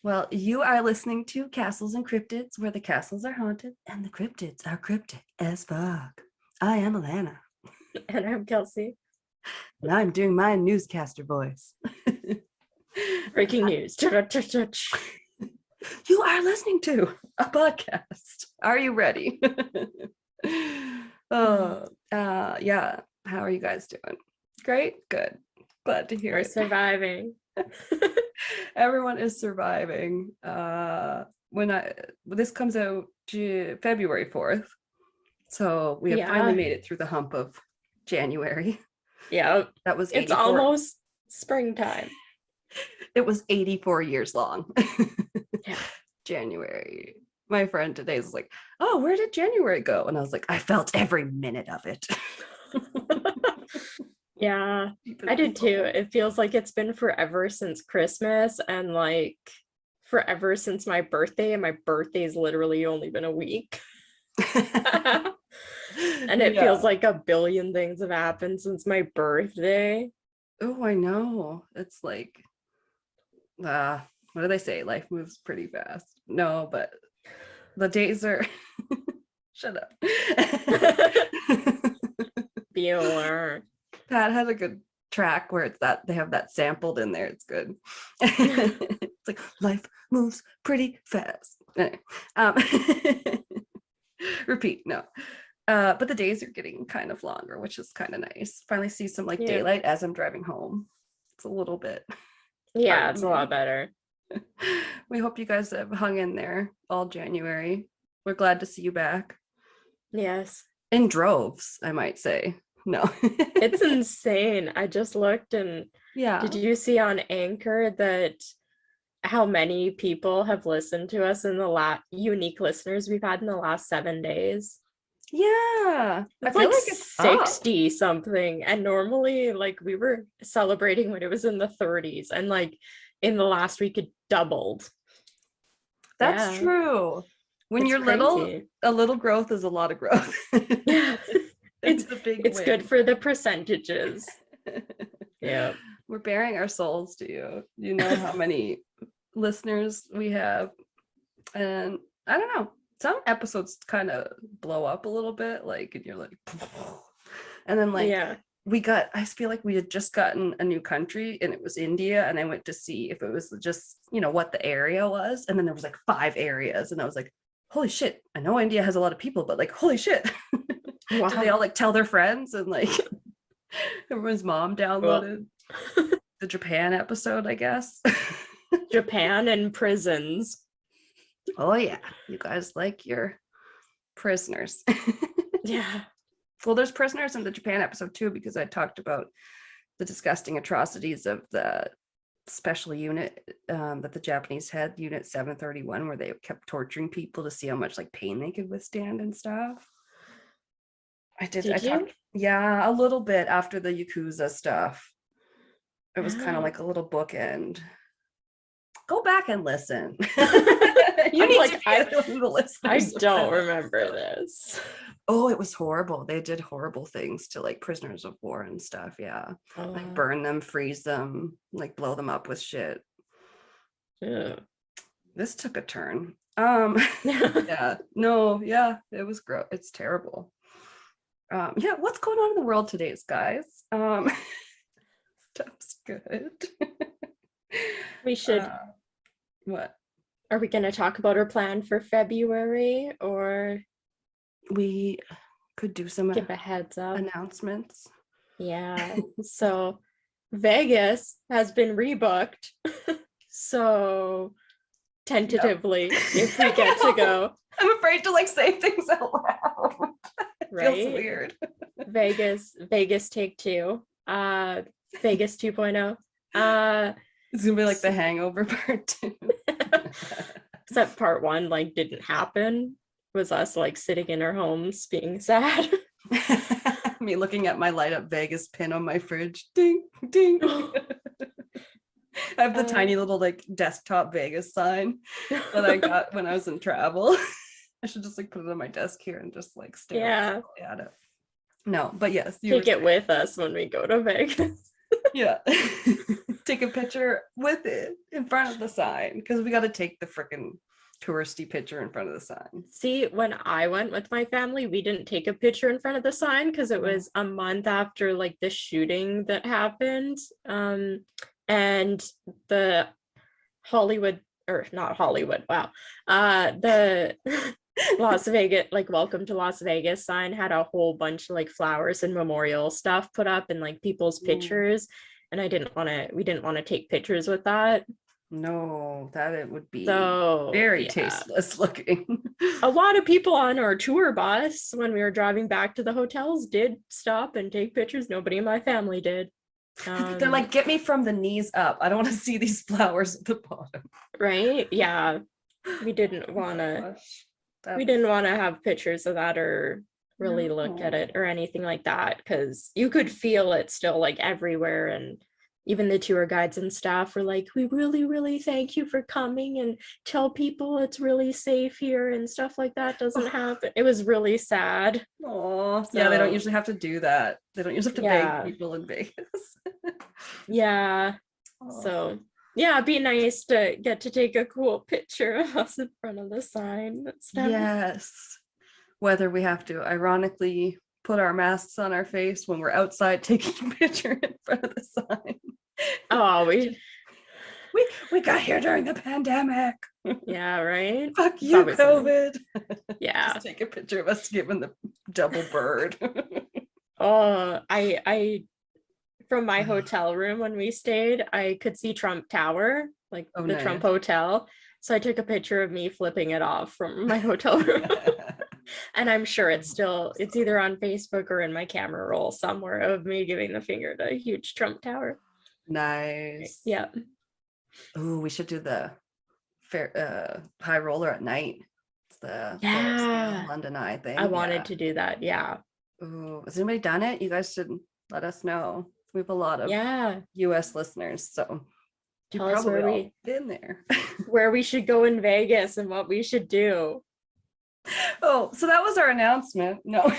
Well, you are listening to Castles and Cryptids, where the castles are haunted and the cryptids are cryptic as fuck. I am Alanna. And I'm Kelsey. And I'm doing my newscaster voice. Breaking news. You are listening to a podcast. Are you ready? Yeah. How are you guys doing? Great? Good. Glad to hear We're it. surviving. Everyone is surviving. This comes out February 4th. So we have finally made it through the hump of January. Yeah. That was 84. It's almost springtime. It was 84 years long. Yeah. January. My friend today was like, oh, where did January go? And I was like, I felt every minute of it. Yeah, I did too. It feels like it's been forever since Christmas and like forever since my birthday, and my birthday's literally only been a week. And it feels like a billion things have happened since my birthday. Oh, I know. It's like, what do they say? Life moves pretty fast. No, but the days are shut up. Be aware. Pat had a good track where it's that they have that sampled in there. It's good. It's like life moves pretty fast. Anyway, repeat, no. But the days are getting kind of longer, which is kind of nice. Finally see some like daylight as I'm driving home. It's a little bit. Yeah, it's a lot better. We hope you guys have hung in there all January. We're glad to see you back. Yes. In droves, I might say. No. It's insane. I just looked, and did you see on Anchor that how many people have listened to us in the unique listeners we've had in the last 7 days? Yeah, it's like 60 something, and normally like we were celebrating when it was in the 30s, and like in the last week it doubled. That's true. When you're little, a little growth is a lot of growth. Yeah. It's good for the percentages. Yeah, we're bearing our souls to you. You know how many listeners we have, and I don't know, some episodes kind of blow up a little bit, like, and you're like, and then like I feel like we had just gotten a new country, and it was India, and I went to see if it was just, you know, what the area was, and then there was like 5 areas, and I was like, holy shit, I know India has a lot of people, but like, holy shit. Wow. Did they all like tell their friends, and like everyone's mom downloaded the Japan episode, I guess. Japan and prisons. Oh yeah, you guys like your prisoners. Yeah. Well, there's prisoners in the Japan episode too, because I talked about the disgusting atrocities of the special unit that the Japanese had, Unit 731, where they kept torturing people to see how much like pain they could withstand and stuff. I talked, a little bit after the Yakuza stuff. It was kind of like a little bookend. Go back and listen. You need like, I don't remember this. Oh, it was horrible. They did horrible things to like prisoners of war and stuff. Yeah. Like burn them, freeze them, like blow them up with shit. Yeah. This took a turn. It was gross. It's terrible. What's going on in the world today, guys? Stuff's good. We should. What? Are we going to talk about our plan for February, or we could do some give a heads up announcements? Yeah. So Vegas has been rebooked. So tentatively, if we get to go. I'm afraid to like say things out loud. Right? Feels weird. Vegas take 2. Vegas 2.0. It's gonna be like the Hangover part 2. Except part 1 like didn't happen. It was us like sitting in our homes being sad. Me looking at my light up Vegas pin on my fridge. Ding ding. I have the tiny little like desktop Vegas sign that I got when I was in travel. I should just like put it on my desk here and just like stare at it. No, but yes, take it with us when we go to Vegas. Yeah. Take a picture with it in front of the sign because we got to take the freaking touristy picture in front of the sign. See, when I went with my family, we didn't take a picture in front of the sign because it was a month after like the shooting that happened. And the Hollywood, or not Hollywood, wow. The Las Vegas, like welcome to Las Vegas sign had a whole bunch of like flowers and memorial stuff put up and like people's pictures. And we didn't want to take pictures with that. No, that it would be So very yeah. tasteless looking. A lot of people on our tour bus when we were driving back to the hotels did stop and take pictures. Nobody in my family did. They're like, get me from the knees up. I don't want to see these flowers at the bottom. Right? Yeah. We didn't want to have pictures of that or really look at it or anything like that because you could feel it still like everywhere. And even the tour guides and staff were like, we really, really thank you for coming and tell people it's really safe here and stuff like that doesn't happen. It was really sad. Oh, yeah, they don't usually have to do that. They don't usually have to beg people in Vegas. Yeah. Oh. So yeah, it'd be nice to get to take a cool picture of us in front of the sign. Yes. Whether we have to ironically put our masks on our face when we're outside taking a picture in front of the sign. Oh, we got here during the pandemic. Yeah, right. Fuck you, COVID. Yeah. Just take a picture of us giving the double bird. Oh, I from my hotel room when we stayed, I could see Trump Tower, like the nice. Trump Hotel. So I took a picture of me flipping it off from my hotel room. And I'm sure it's either on Facebook or in my camera roll somewhere of me giving the finger to a huge Trump Tower. Nice. Yeah. Oh, we should do the high roller at night. It's the London Eye thing. I wanted to do that. Yeah. Oh, has anybody done it? You guys should let us know. We have a lot of US listeners, so tell us where we've been there. Where we should go in Vegas and what we should do. Oh, so that was our announcement. No,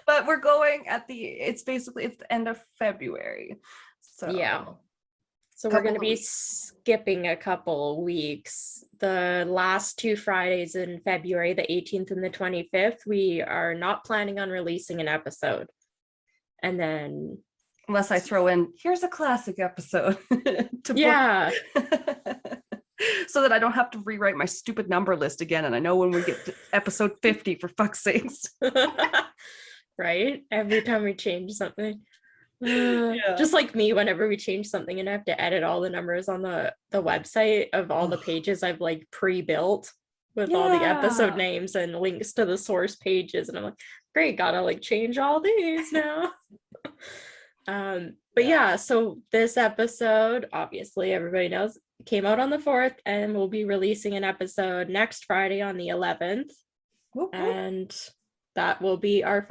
but we're going it's the end of February. So yeah. So we're going to be skipping a couple weeks. The last 2 Fridays in February, the 18th and the 25th, we are not planning on releasing an episode. And then unless I throw in, here's a classic episode. So that I don't have to rewrite my stupid number list again. And I know when we get to episode 50, for fuck's sakes. Right? Every time we change something. Just like me, whenever we change something and I have to edit all the numbers on the website of all the pages I've like pre-built with all the episode names and links to the source pages. And I'm like, great, gotta like change all these now. But yeah, so this episode, obviously everybody knows, came out on the 4th and we'll be releasing an episode next Friday on the 11th. Whoop, whoop. And that will be our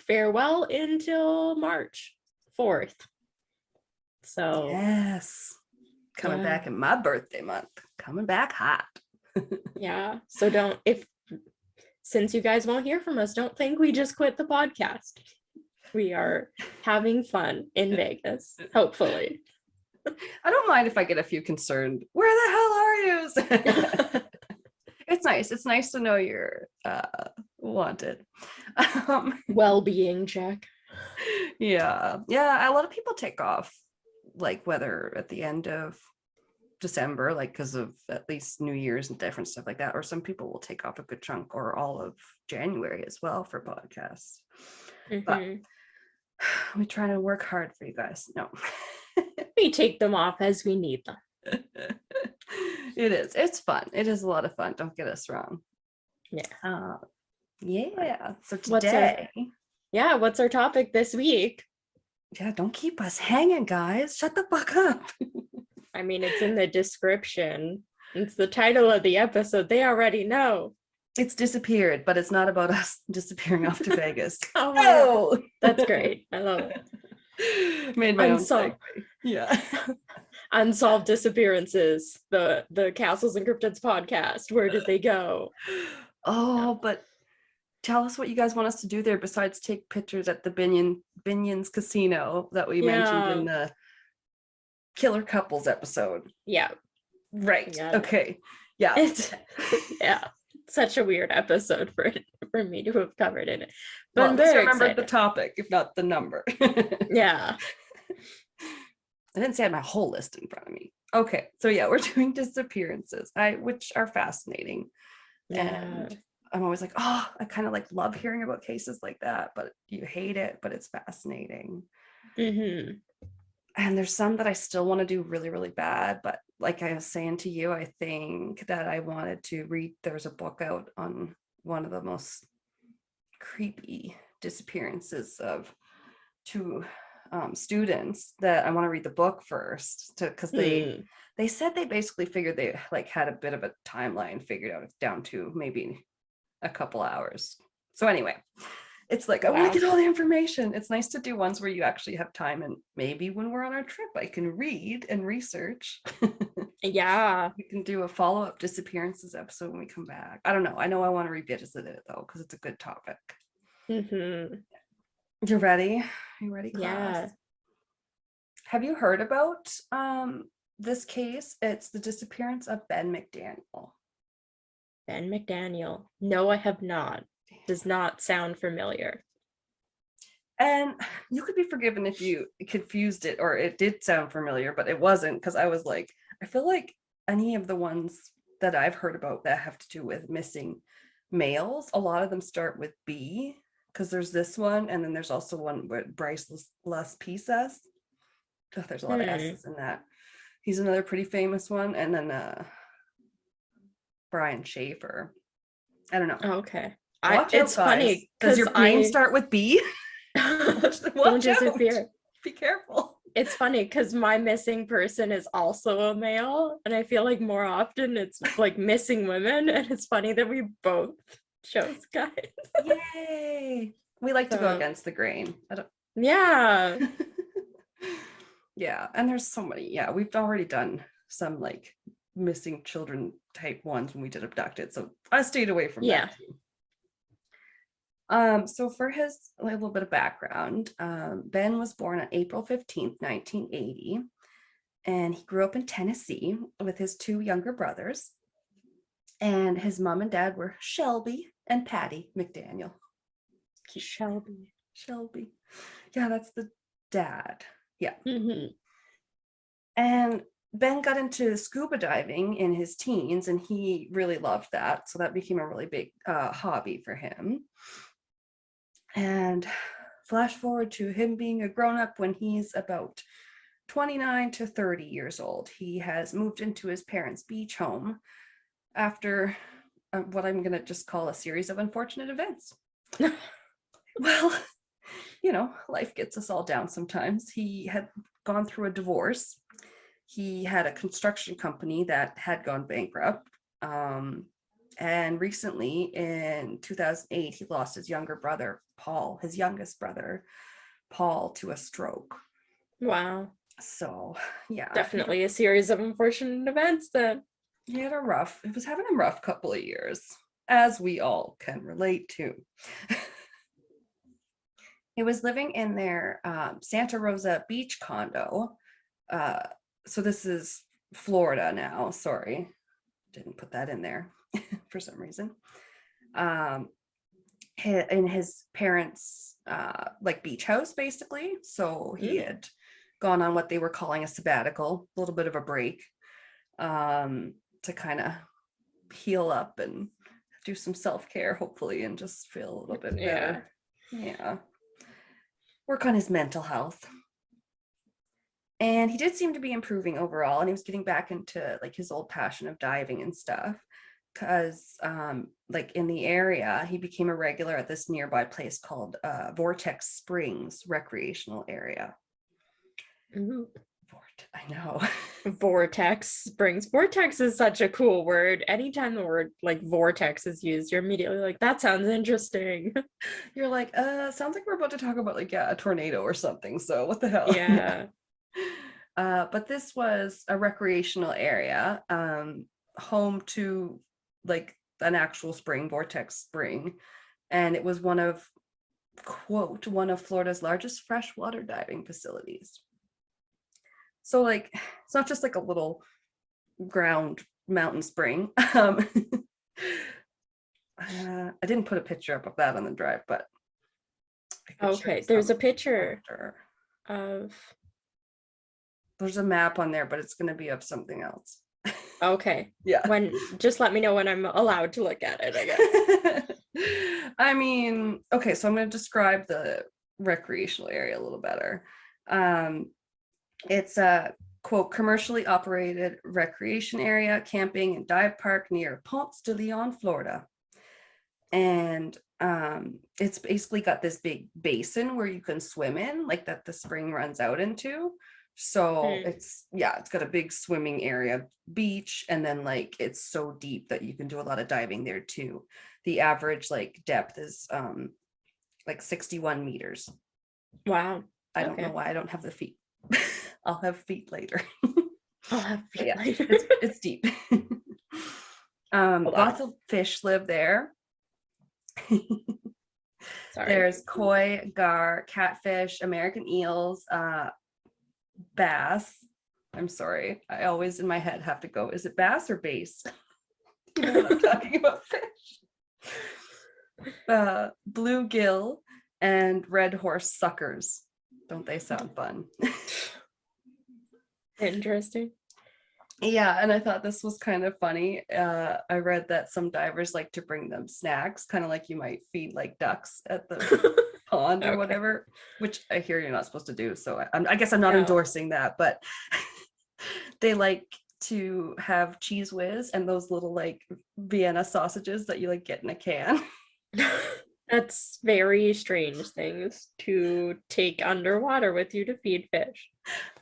farewell until March 4th. So yes, coming back in my birthday month, coming back hot. Yeah, so since you guys won't hear from us, don't think we just quit the podcast. We are having fun in Vegas, hopefully. I don't mind if I get a few concerned. Where the hell are you? It's nice. It's nice to know you're wanted. Well-being check. Yeah. A lot of people take off, like whether at the end of December, like because of at least New Year's and different stuff like that, or some people will take off a good chunk or all of January as well for podcasts. But we try to work hard for you guys. No. We take them off as we need them. It's fun. It is a lot of fun. Don't get us wrong. Yeah. So today. What's our topic this week? Yeah, don't keep us hanging, guys. Shut the fuck up. I mean, it's in the description. It's the title of the episode. They already know. It's disappeared, but it's not about us disappearing off to Vegas. Oh, that's great. I love it. Made my own segue. Yeah. Unsolved Disappearances, the Castles and Cryptids podcast. Where did they go? Oh, but tell us what you guys want us to do there besides take pictures at the Binion's Casino that we mentioned in the killer couples episode. Yeah. Right. Yeah. Okay. Yeah. It's yeah, such a weird episode for me to have covered in it. But Well, I'm at least I very remembered the excited. topic, if not the number. Yeah. I didn't say I had my whole list in front of me. Okay, so yeah, we're doing disappearances, which are fascinating. Yeah. And I'm always like, oh, I kind of like love hearing about cases like that, but you hate it, but it's fascinating. Mm-hmm. And there's some that I still want to do really, really bad. But like I was saying to you, I think that I wanted to read, there's a book out on one of the most creepy disappearances of two students that I want to read the book first because they said they basically figured they like had a bit of a timeline figured out down to maybe a couple hours. So anyway, it's like I want to get all the information. It's nice to do ones where you actually have time, and maybe when we're on our trip I can read and research. Yeah. We can do a follow-up disappearances episode when we come back. I don't know. I know I want to revisit it though because it's a good topic. Mm-hmm. You're ready? You ready, class? Yeah. Have you heard about this case? It's the disappearance of Ben McDaniel. Ben McDaniel. No, I have not. Does not sound familiar. And you could be forgiven if you confused it or it did sound familiar, but it wasn't, because I was like, I feel like any of the ones that I've heard about that have to do with missing males, a lot of them start with B, because there's this one, and then there's also one with Bryce Las Pisas. Oh, there's a lot of S's in that. He's another pretty famous one. And then Brian Schaefer. I don't know. Oh, okay. It's funny. Does your name start with B? Don't disappear. Be careful. It's funny because my missing person is also a male, and I feel like more often it's like missing women, and it's funny that we both chose guys. Yay! We like to go against the grain. Yeah. Yeah, and there's so many. Yeah, we've already done some like missing children type ones when we did abducted, so I stayed away from that too. So for his a little bit of background, Ben was born on April 15th, 1980, and he grew up in Tennessee with his two younger brothers, and his mom and dad were Shelby and Patty McDaniel. Shelby. Yeah, that's the dad. Yeah. Mm-hmm. And Ben got into scuba diving in his teens, and he really loved that. So that became a really big hobby for him. And flash forward to him being a grown-up when he's about 29 to 30 years old. He has moved into his parents' beach home after what I'm going to just call a series of unfortunate events. Well, you know, life gets us all down sometimes. He had gone through a divorce. He had a construction company that had gone bankrupt. And recently in 2008, he lost his younger brother, Paul, his youngest brother, Paul, to a stroke. Wow. So, yeah. Definitely a series of unfortunate events that he was having a rough couple of years, as we all can relate to. He was living in their Santa Rosa beach condo. So this is Florida now. Sorry, didn't put that in there for some reason. In his parents' like beach house, basically. So he had gone on what they were calling a sabbatical, a little bit of a break, to kind of heal up and do some self-care, hopefully, and just feel a little bit better. Yeah. Work on his mental health. And he did seem to be improving overall, and he was getting back into like his old passion of diving and stuff, because like in the area, he became a regular at this nearby place called Vortex Springs recreational area. Ooh. I know. Vortex Springs. Vortex is such a cool word. Anytime the word like vortex is used, you're immediately like, that sounds interesting. You're like, sounds like we're about to talk about like a tornado or something. So what the hell? Yeah. But this was a recreational area, home to like an actual spring, Vortex Spring. And it was one of Florida's largest freshwater diving facilities. So like, it's not just like a little ground mountain spring. I didn't put a picture up of that on the drive, but I could show you Okay, there's a some picture after. of. There's a map on there, but it's going to be of something else. Okay. Yeah. Just let me know when I'm allowed to look at it, I guess. I mean, okay, so I'm going to describe the recreational area a little better. It's a quote commercially operated recreation area, camping and dive park near Ponce de Leon, Florida. And it's basically got this big basin where you can swim in, like that the spring runs out into. So it's got a big swimming area, beach, and then like it's so deep that you can do a lot of diving there too. The average like depth is like 61 meters. Wow. I don't know why I don't have the feet. I'll have feet later. I'll have feet Yeah, later. it's deep. Lots of fish live there. Sorry. There's koi, gar, catfish, American eels, bass. I'm sorry. I always in my head have to go, is it bass or bass? You know what I'm talking about, fish. Bluegill and red horse suckers. Don't they sound fun? Interesting. Yeah, and I thought this was kind of funny. I read that some divers like to bring them snacks, kind of like you might feed like ducks at the pond or whatever, which I hear you're not supposed to do. So I guess I'm not endorsing that, but they like to have cheese whiz and those little like Vienna sausages that you like get in a can. That's very strange things to take underwater with you to feed fish.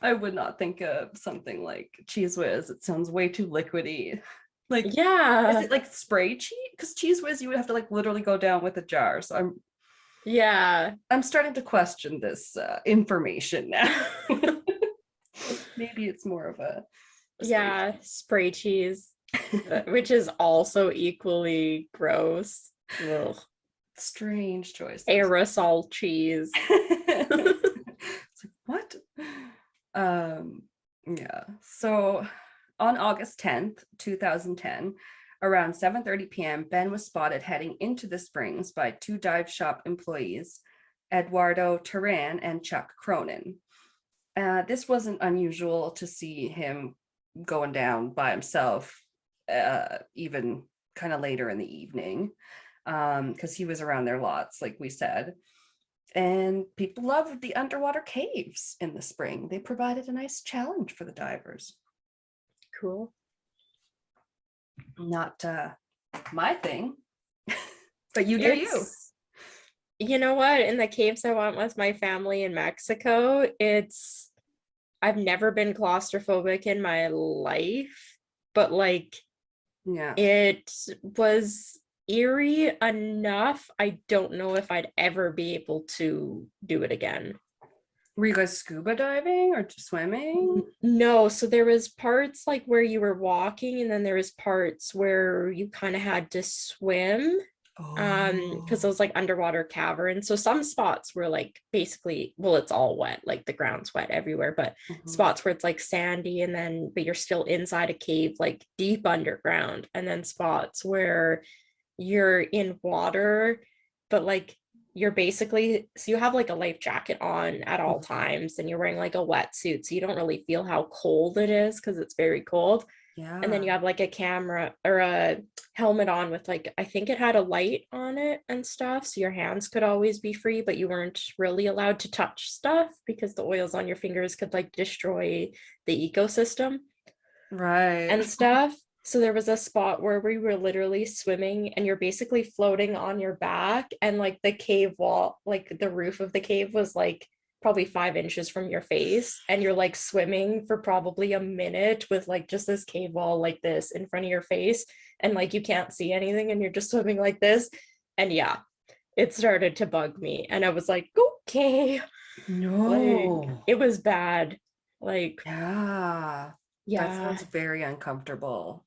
I would not think of something like cheese whiz. It sounds way too liquidy. Like, is it like spray cheese? Because cheese whiz, you would have to like literally go down with a jar. So I'm starting to question this information now. Maybe it's more of a spray cheese, which is also equally gross. Ugh. Strange choice. Aerosol cheese. It's like, what? Yeah. So on August 10th, 2010, around 7:30 p.m., Ben was spotted heading into the springs by two dive shop employees, Eduardo Turan and Chuck Cronin. This wasn't unusual to see him going down by himself, even kind of later in the evening, because he was around there lots, like we said. And people loved the underwater caves in the spring. They provided a nice challenge for the divers. Cool. Not my thing, but you do you. You know what? In the caves I went with my family in Mexico, I've never been claustrophobic in my life, but like, it was eerie enough. I don't know if I'd ever be able to do it again. Were you guys scuba diving or swimming? No, so there was parts like where you were walking, and then there was parts where you kind of had to swim. Because those like underwater caverns, so some spots were like basically, well, it's all wet, like the ground's wet everywhere, but spots where it's like sandy, and then but you're still inside a cave like deep underground, and then spots where you're in water but like you're basically, so you have like a life jacket on at all times, and you're wearing like a wetsuit, so you don't really feel how cold it is because it's very cold. And then you have like a camera or a helmet on with like, I think it had a light on it and stuff, so your hands could always be free, but you weren't really allowed to touch stuff because the oils on your fingers could like destroy the ecosystem and stuff. So there was a spot where we were literally swimming, and you're basically floating on your back, and like the cave wall, like the roof of the cave was like probably 5 inches from your face, and you're like swimming for probably a minute with like just this cave wall like this in front of your face, and like you can't see anything, and you're just swimming like this. And yeah, it started to bug me, and I was like, okay, like, it was bad. Like, that sounds very uncomfortable.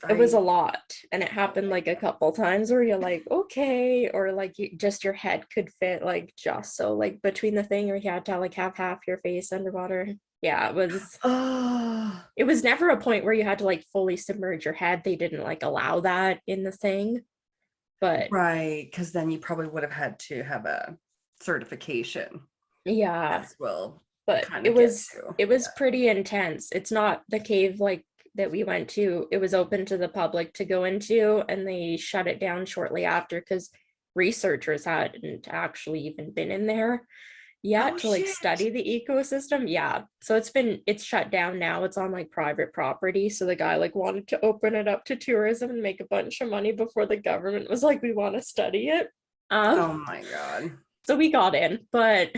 It was a lot, and it happened like a couple times where you're like, okay, or like just your head could fit like just so like between the thing, or you had to like have half your face underwater. Yeah, Oh, it was never a point where you had to like fully submerge your head. They didn't like allow that in the thing. But right. Because then you probably would have had to have a certification yeah, as well, but kind it of get was to. it was Yeah. pretty intense. It's not the cave like that we went to. It was open to the public to go into, and they shut it down shortly after because researchers hadn't actually even been in there Oh yet to like shit. study the ecosystem. Yeah. So it's shut down now. It's on like private property. So the guy like wanted to open it up to tourism and make a bunch of money before the government was like, we want to study it. Um, Oh my god. so we got in, but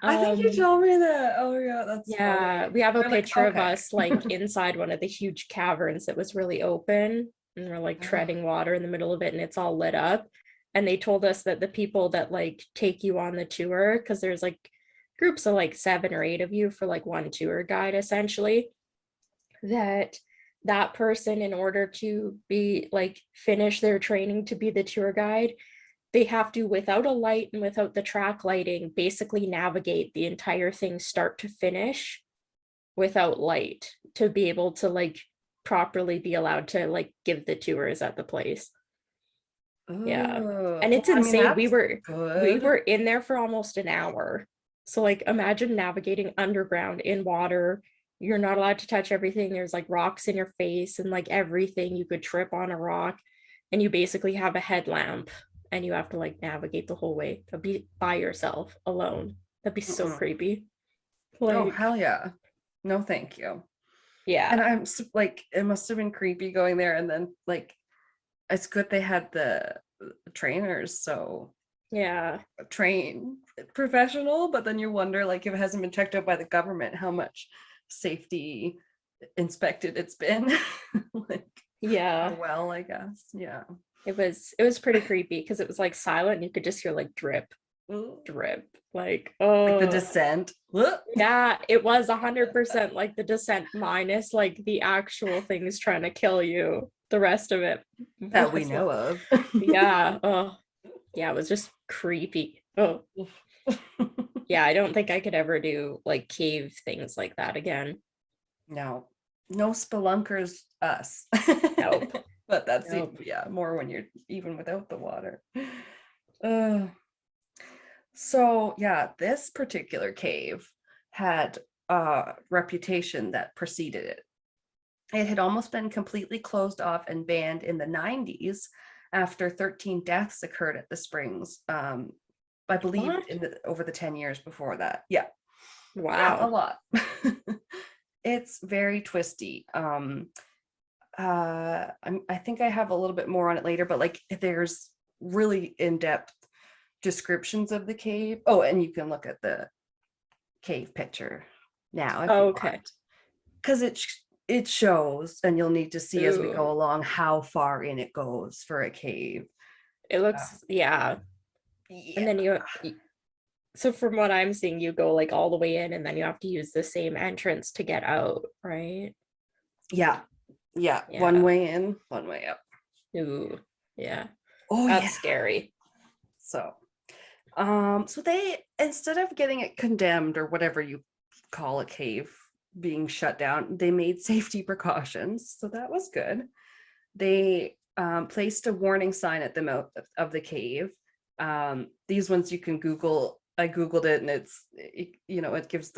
I think you um told me that. Oh yeah, that's yeah, funny. we have a They're like, picture of okay. us like inside one of the huge caverns that was really open, and we're like Oh, treading water in the middle of it, and it's all lit up. And they told us that the people that like take you on the tour, because there's like groups of like 7 or 8 of you for like one tour guide essentially, that that person, in order to be like finish their training to be the tour guide, they have to, without a light and without the track lighting, basically navigate the entire thing start to finish without light to be able to like properly be allowed to like give the tours at the place. Yeah. oh. And Well, it's I mean, insane. We that's were we good. were in there for almost an hour. So like imagine navigating underground in water. You're not allowed to touch everything. There's like rocks in your face and like everything. You could trip on a rock, and you basically have a headlamp and you have to like navigate the whole way. Be by yourself alone. That'd be so Mm-mm. creepy. Oh, Like, hell yeah. No, thank you. And yeah. like, it must have been creepy going there. And then, like, it's good they had the trainers, so Yeah. train professional. But then you wonder, like, if it hasn't been checked out by the government, how much safety inspected it's been. Like, how Yeah. well, I guess. Yeah. It was pretty creepy because it was like silent and you could just hear like drip, Ooh. drip. Like, Like the oh descent. Ugh. yeah, it was 100% like the descent minus like the actual things trying to kill you. The rest of it That we was like, know of. yeah, oh yeah, it was just creepy. Oh yeah, I don't think I could ever do like cave things like that again. No, no spelunkers us. Nope. But that's Nope. yeah, more when you're even without the water. Uh, so yeah, this particular cave had a reputation that preceded it. It had almost been completely closed off and banned in the 90s after 13 deaths occurred at the springs. I believe What? over the 10 years before that. Yeah. Yeah, a Wow. lot. It's very twisty. I think I have a little bit more on it later, but like there's really in-depth descriptions of the cave. Oh, and you can look at the cave picture now if you Okay. want, because it shows, and you'll need to see as we go Ooh. along how far in it goes for a cave. It Um, looks, yeah. And yeah, then so from what I'm seeing, you go like all the way in and then you have to use the same entrance to get out, right? yeah, yeah. One Yeah. way in, one way out. Ooh. Yeah. Oh That's yeah. scary. So, so they, instead of getting it condemned or whatever you call a cave being shut down, they made safety precautions. So that was good. They placed a warning sign at the mouth of the cave. These ones you can Google. I Googled it, and it gives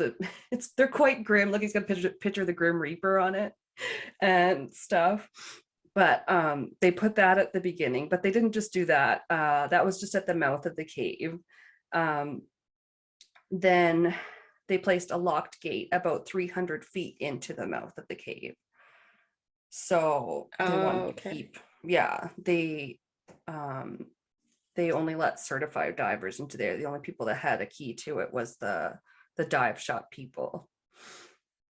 they're quite grim. Look, he's got a picture of the Grim Reaper on it and stuff. But they put that at the beginning, but they didn't just do that. That was just at the mouth of the cave. Um, then they placed a locked gate about 300 feet into the mouth of the cave. So they Oh, wanted to okay. keep, yeah, they only let certified divers into there. The only people that had a key to it was the dive shop people.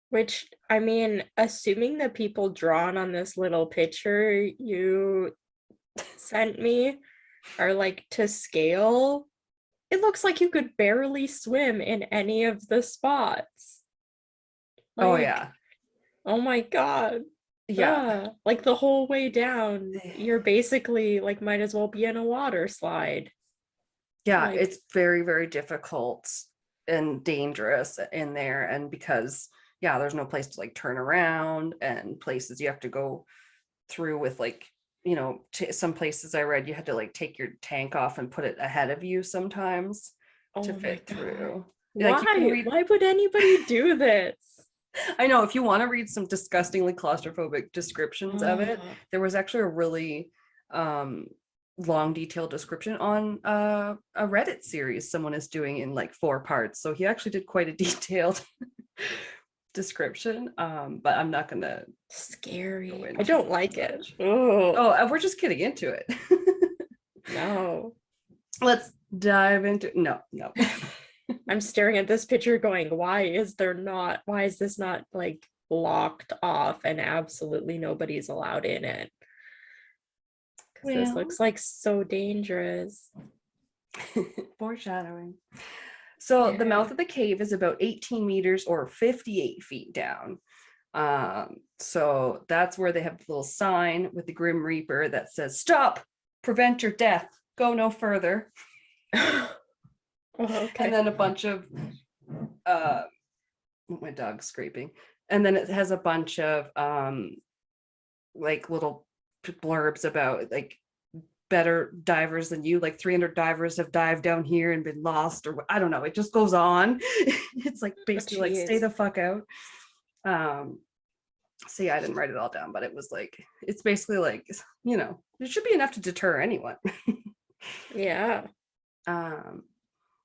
Which, I mean, assuming the people drawn on this little picture you sent me are like to scale, it looks like you could barely swim in any of the spots. Oh Like, yeah. oh my God. Yeah. Like the whole way down, you're basically like might as well be in a water slide. Yeah, Like, it's very, very difficult and dangerous in there. And because yeah, there's no place to like turn around, and places you have to go through with like, you know, some places I read you had to like take your tank off and put it ahead of you sometimes to Oh my fit God. through. Like you can Why? read, Why would anybody do this? I know, if you want to read some disgustingly claustrophobic descriptions of it, Oh, there was actually a really um long detailed description on a Reddit series someone is doing in like 4 parts. So he actually did quite a detailed description. But I'm not gonna go scary. I into don't it like too it. much. Oh, Oh, we're just getting into it. no. Let's dive into no. I'm staring at this picture going, why is this not like locked off and absolutely nobody's allowed in it? Because this Well, looks like so dangerous. foreshadowing. So the Yeah. mouth of the cave is about 18 meters or 58 feet down. So that's where they have the little sign with the Grim Reaper that says, "Stop, prevent your death, go no further." Oh, And okay. then a bunch of my dog's scraping. And then it has a bunch of like little blurbs about like better divers than you, like 300 divers have dived down here and been lost, or I don't know, it just goes on. It's like basically like stay Jeez. the fuck out. So yeah, I didn't write it all down, but it was like, it's basically like, you know, it should be enough to deter anyone. Yeah. um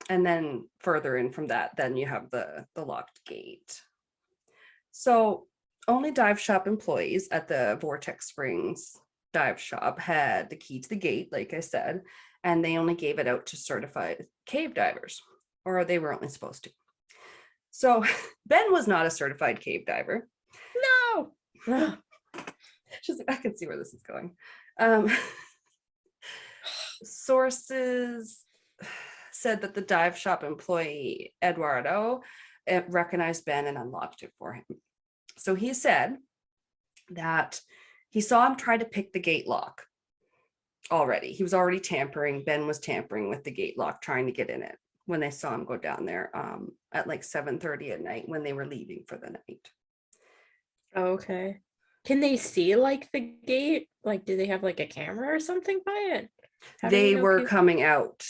and then further in from that, then you have the locked gate. So only dive shop employees at the Vortex Springs dive shop had the key to the gate, like I said, and they only gave it out to certified cave divers, or they were only supposed to. So Ben was not a certified cave diver. No. Ugh. Just, I can see where this is going. Sources said that the dive shop employee Eduardo recognized Ben and unlocked it for him. So he said that he saw him try to pick the gate lock already. He was already tampering. Ben was tampering with the gate lock, trying to get in it when they saw him go down there at like 7:30 at night when they were leaving for the night. Okay. Can they see like the gate? Like, do they have like a camera or something by it? How do they They know were people? coming out.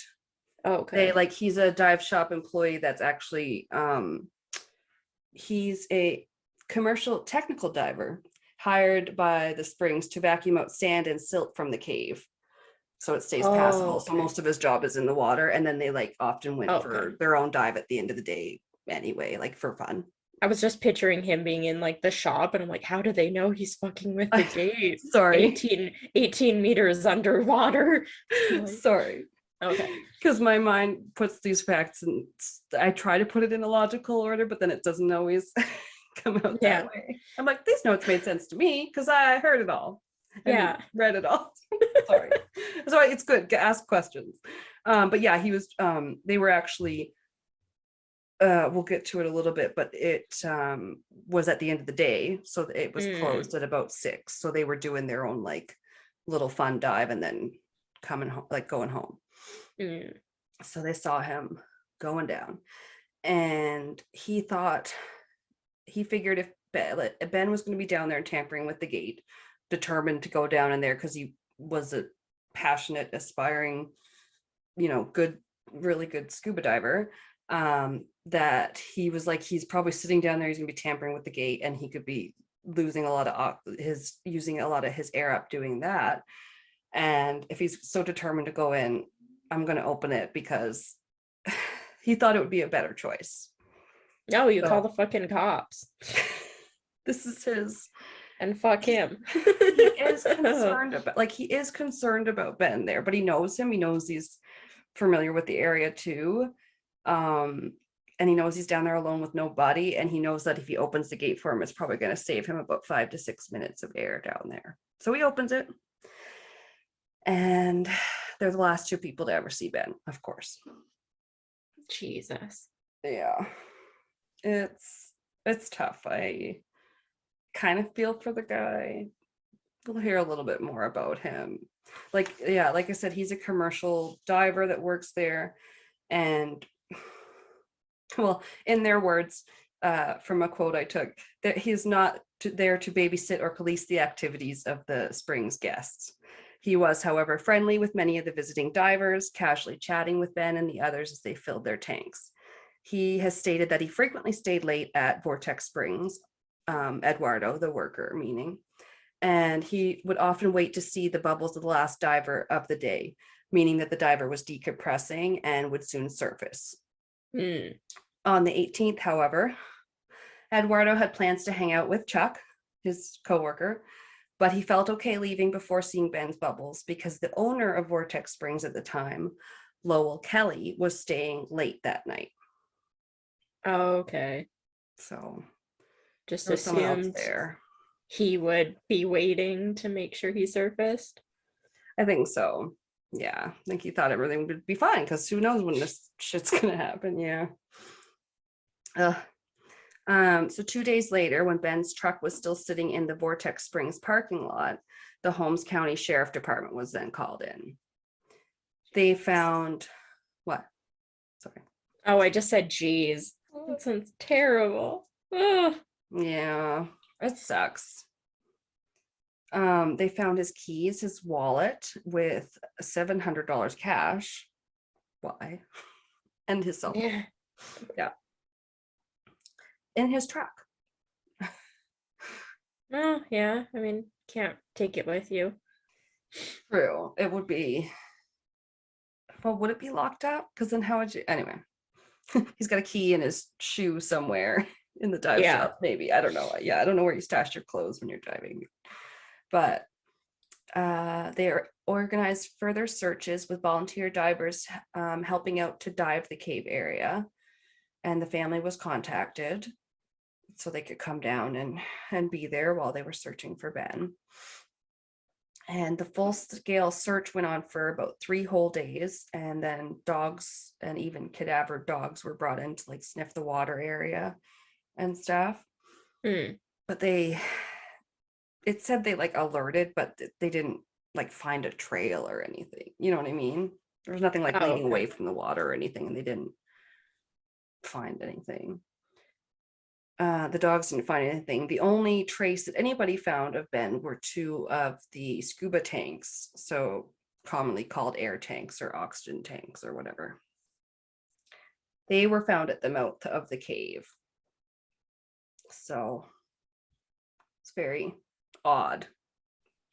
They Okay. like, he's a dive shop employee that's actually he's a commercial technical diver hired by the springs to vacuum out sand and silt from the cave so it stays Oh, passable. So okay. most of his job is in the water, and then they like often went Okay. for their own dive at the end of the day anyway, like for fun. I was just picturing him being in like the shop and I'm like, how do they know he's fucking with the gate? Sorry. 18 meters underwater. Like, Sorry. okay. Because my mind puts these facts and I try to put it in a logical order, but then it doesn't always come out Yeah. that way. I'm like, these notes made sense to me because I heard it all and Yeah. read it all. Sorry. So it's good to ask questions. But yeah, he was, they were actually, we'll get to it a little bit, but it was at the end of the day. So it was closed at about 6. So they were doing their own like little fun dive and then coming home, like going home. So they saw him going down, and he figured if Ben was going to be down there and tampering with the gate, determined to go down in there because he was a passionate, aspiring, you know, really good scuba diver, that he was like, he's probably sitting down there, he's going to be tampering with the gate, and he could be using a lot of his air up doing that. And if he's so determined to go in, I'm going to open it because he thought it would be a better choice. No, you call So the fucking cops this is his, and fuck him. he is concerned about Ben there, but he knows him. He knows he's familiar with the area too. And he knows he's down there alone with nobody. And he knows that if he opens the gate for him, it's probably going to save him about 5 to 6 minutes of air down there. So he opens it. And they're the last 2 people to ever see Ben, of course. Jesus. Yeah. It's tough. I kind of feel for the guy. We'll hear a little bit more about him. Like, yeah, like I said, he's a commercial diver that works there. And well, in their words, from a quote I took, that he's not there to babysit or police the activities of the Springs guests. He was, however, friendly with many of the visiting divers, casually chatting with Ben and the others as they filled their tanks. He has stated that he frequently stayed late at Vortex Springs, Eduardo, the worker, meaning, and he would often wait to see the bubbles of the last diver of the day, meaning that the diver was decompressing and would soon surface. On the 18th, however, Eduardo had plans to hang out with Chuck, his coworker, but he felt okay leaving before seeing Ben's bubbles because the owner of Vortex Springs at the time, Lowell Kelly, was staying late that night. Okay. So just there was someone else assumed there. He would be waiting to make sure he surfaced. I think so. Yeah, I think he thought everything would be fine because who knows when this shit's gonna happen. Yeah. So 2 days later, when Ben's truck was still sitting in the Vortex Springs parking lot, the Holmes County Sheriff Department was then called in. They found what? Sorry. Oh, I just said geez. That sounds terrible. Ugh. Yeah, it sucks. They found his keys, his wallet with $700 cash. Why? And his cell phone. Yeah. In his truck. Oh, yeah. I mean, can't take it with you. True. It would be. Well, would it be locked up? Because then how would you? Anyway, he's got a key in his shoe somewhere in the dive shop. Maybe, I don't know. Yeah, I don't know where you stash your clothes when you're diving. But they organized further searches with volunteer divers helping out to dive the cave area, and the family was contacted so they could come down and be there while they were searching for Ben. And the full-scale search went on for about 3 whole days, and then dogs and even cadaver dogs were brought in to like sniff the water area and stuff. But it said they like alerted, but they didn't like find a trail or anything. You know what I mean? There was nothing like leading away from the water or anything, and they didn't find anything. The dogs didn't find anything. The only trace that anybody found of Ben were 2 of the scuba tanks, so commonly called air tanks or oxygen tanks or whatever. They were found at the mouth of the cave. So it's very odd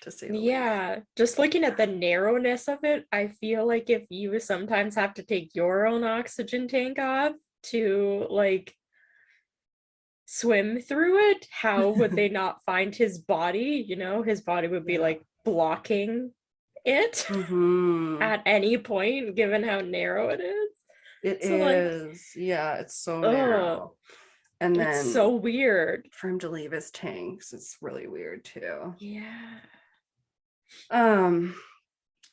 to say the least. Just looking at the narrowness of it, I feel like if you sometimes have to take your own oxygen tank off to like swim through it, how would they not find his body? You know, his body would be like blocking it at any point, given how narrow it is. It is. Yeah, it's so narrow. And then it's so weird for him to leave his tanks. It's really weird too. Yeah.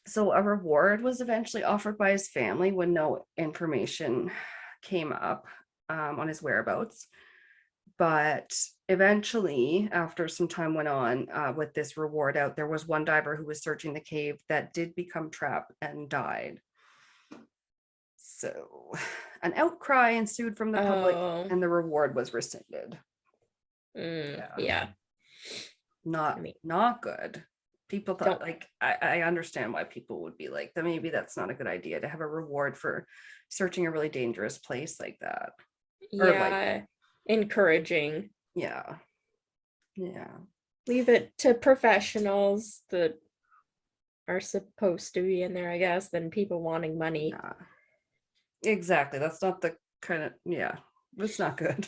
So a reward was eventually offered by his family when no information came up on his whereabouts. But eventually, after some time went on with this reward out, there was one diver who was searching the cave that did become trapped and died. So an outcry ensued from the public, and the reward was rescinded. Not good. People thought like I understand why people would be like that. Maybe that's not a good idea to have a reward for searching a really dangerous place like that. Encouraging. Leave it to professionals that are supposed to be in there, I guess, than people wanting money. Exactly. That's not the kind of it's not good.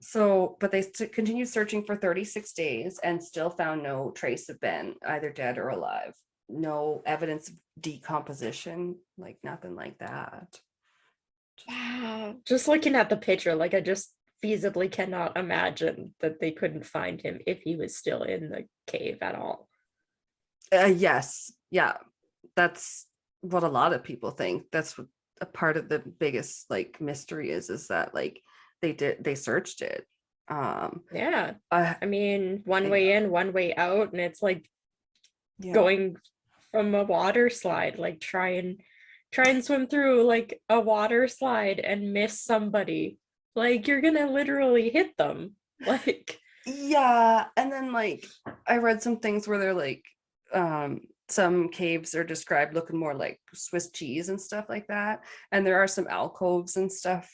So, but they continued searching for 36 days and still found no trace of Ben, either dead or alive. No evidence of decomposition, like nothing like that. Wow. Just looking at the picture, like I just feasibly cannot imagine that they couldn't find him if he was still in the cave at all. Yes. Yeah. That's what a lot of people think. That's what a part of the biggest like mystery is that like they searched it. I mean, one way in, one way out, and it's like going from a water slide, like try and swim through like a water slide and miss somebody. Like, you're gonna literally hit them. Like, Yeah, and then like I read some things where they're like some caves are described looking more like Swiss cheese and stuff like that. And there are some alcoves and stuff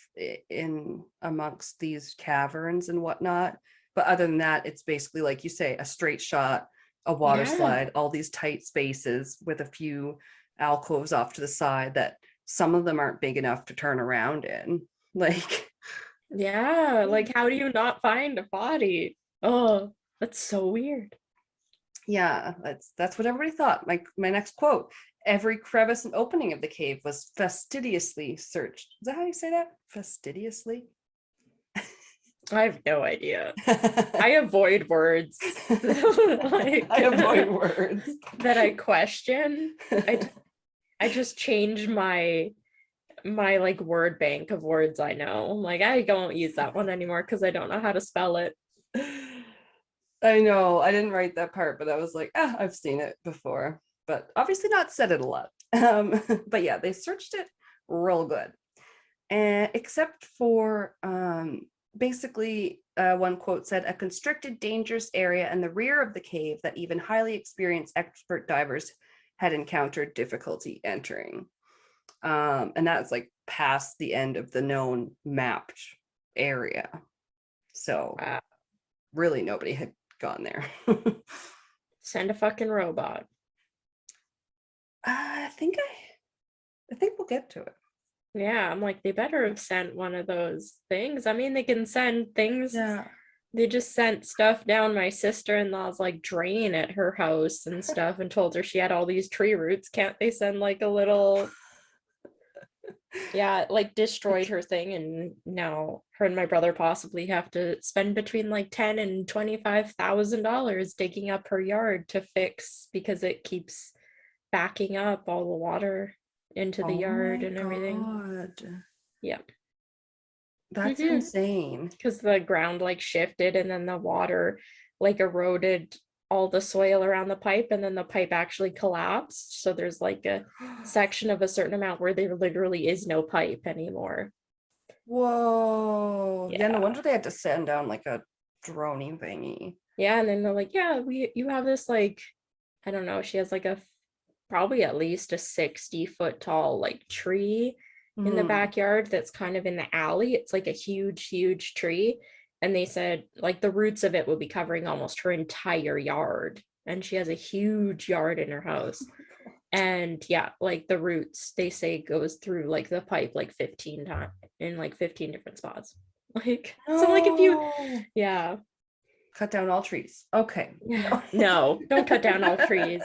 in amongst these caverns and whatnot. But other than that, it's basically like you say, a straight shot, a water yeah, slide, all these tight spaces with a few alcoves off to the side that some of them aren't big enough to turn around in. Like, yeah. Like, how do you not find a body? Oh, that's so weird. yeah, that's what everybody thought. My next quote: every crevice and opening of the cave was fastidiously searched. Is that how you say that? Fastidiously? I have no idea. I avoid words like I avoid words. that I question. I just change my like word bank of words I know. Like, I don't use that one anymore because I don't know how to spell it. I know I didn't write that part, but I was like, I've seen it before, but obviously not said it a lot. But yeah, they searched it real good. And except for basically one quote said, a constricted, dangerous area in the rear of the cave that even highly experienced expert divers had encountered difficulty entering. And that's like past the end of the known mapped area. So Wow. really nobody had gone there. Send a fucking robot. I think we'll get to it. Yeah, I'm like, they better have sent one of those things. I mean, they can send things. Yeah. They just sent stuff down my sister-in-law's like drain at her house and stuff and told her she had all these tree roots. Can't they send like a little, yeah, like destroyed her thing, and now her and my brother possibly have to spend between like $10,000 and $25,000 digging up her yard to fix because it keeps backing up all the water into the Oh yard my and everything. God. Yeah. That's insane. Because the ground like shifted and then the water like eroded all the soil around the pipe, and then the pipe actually collapsed. So there's like a section of a certain amount where there literally is no pipe anymore. Whoa. Yeah, no Yeah. wonder they had to send down like a droning thingy. Yeah. And then they're like, yeah, you have this like, I don't know, she has like a probably at least a 60-foot tall like tree in the Mhm. backyard that's kind of in the alley. It's like a huge, huge tree. And they said like the roots of it will be covering almost her entire yard. And she has a huge yard in her house. And yeah, like the roots, they say goes through like the pipe like 15 times in like 15 different spots. Like, so like if you, No. yeah. Cut down all trees. Okay. No. No, don't cut down all trees.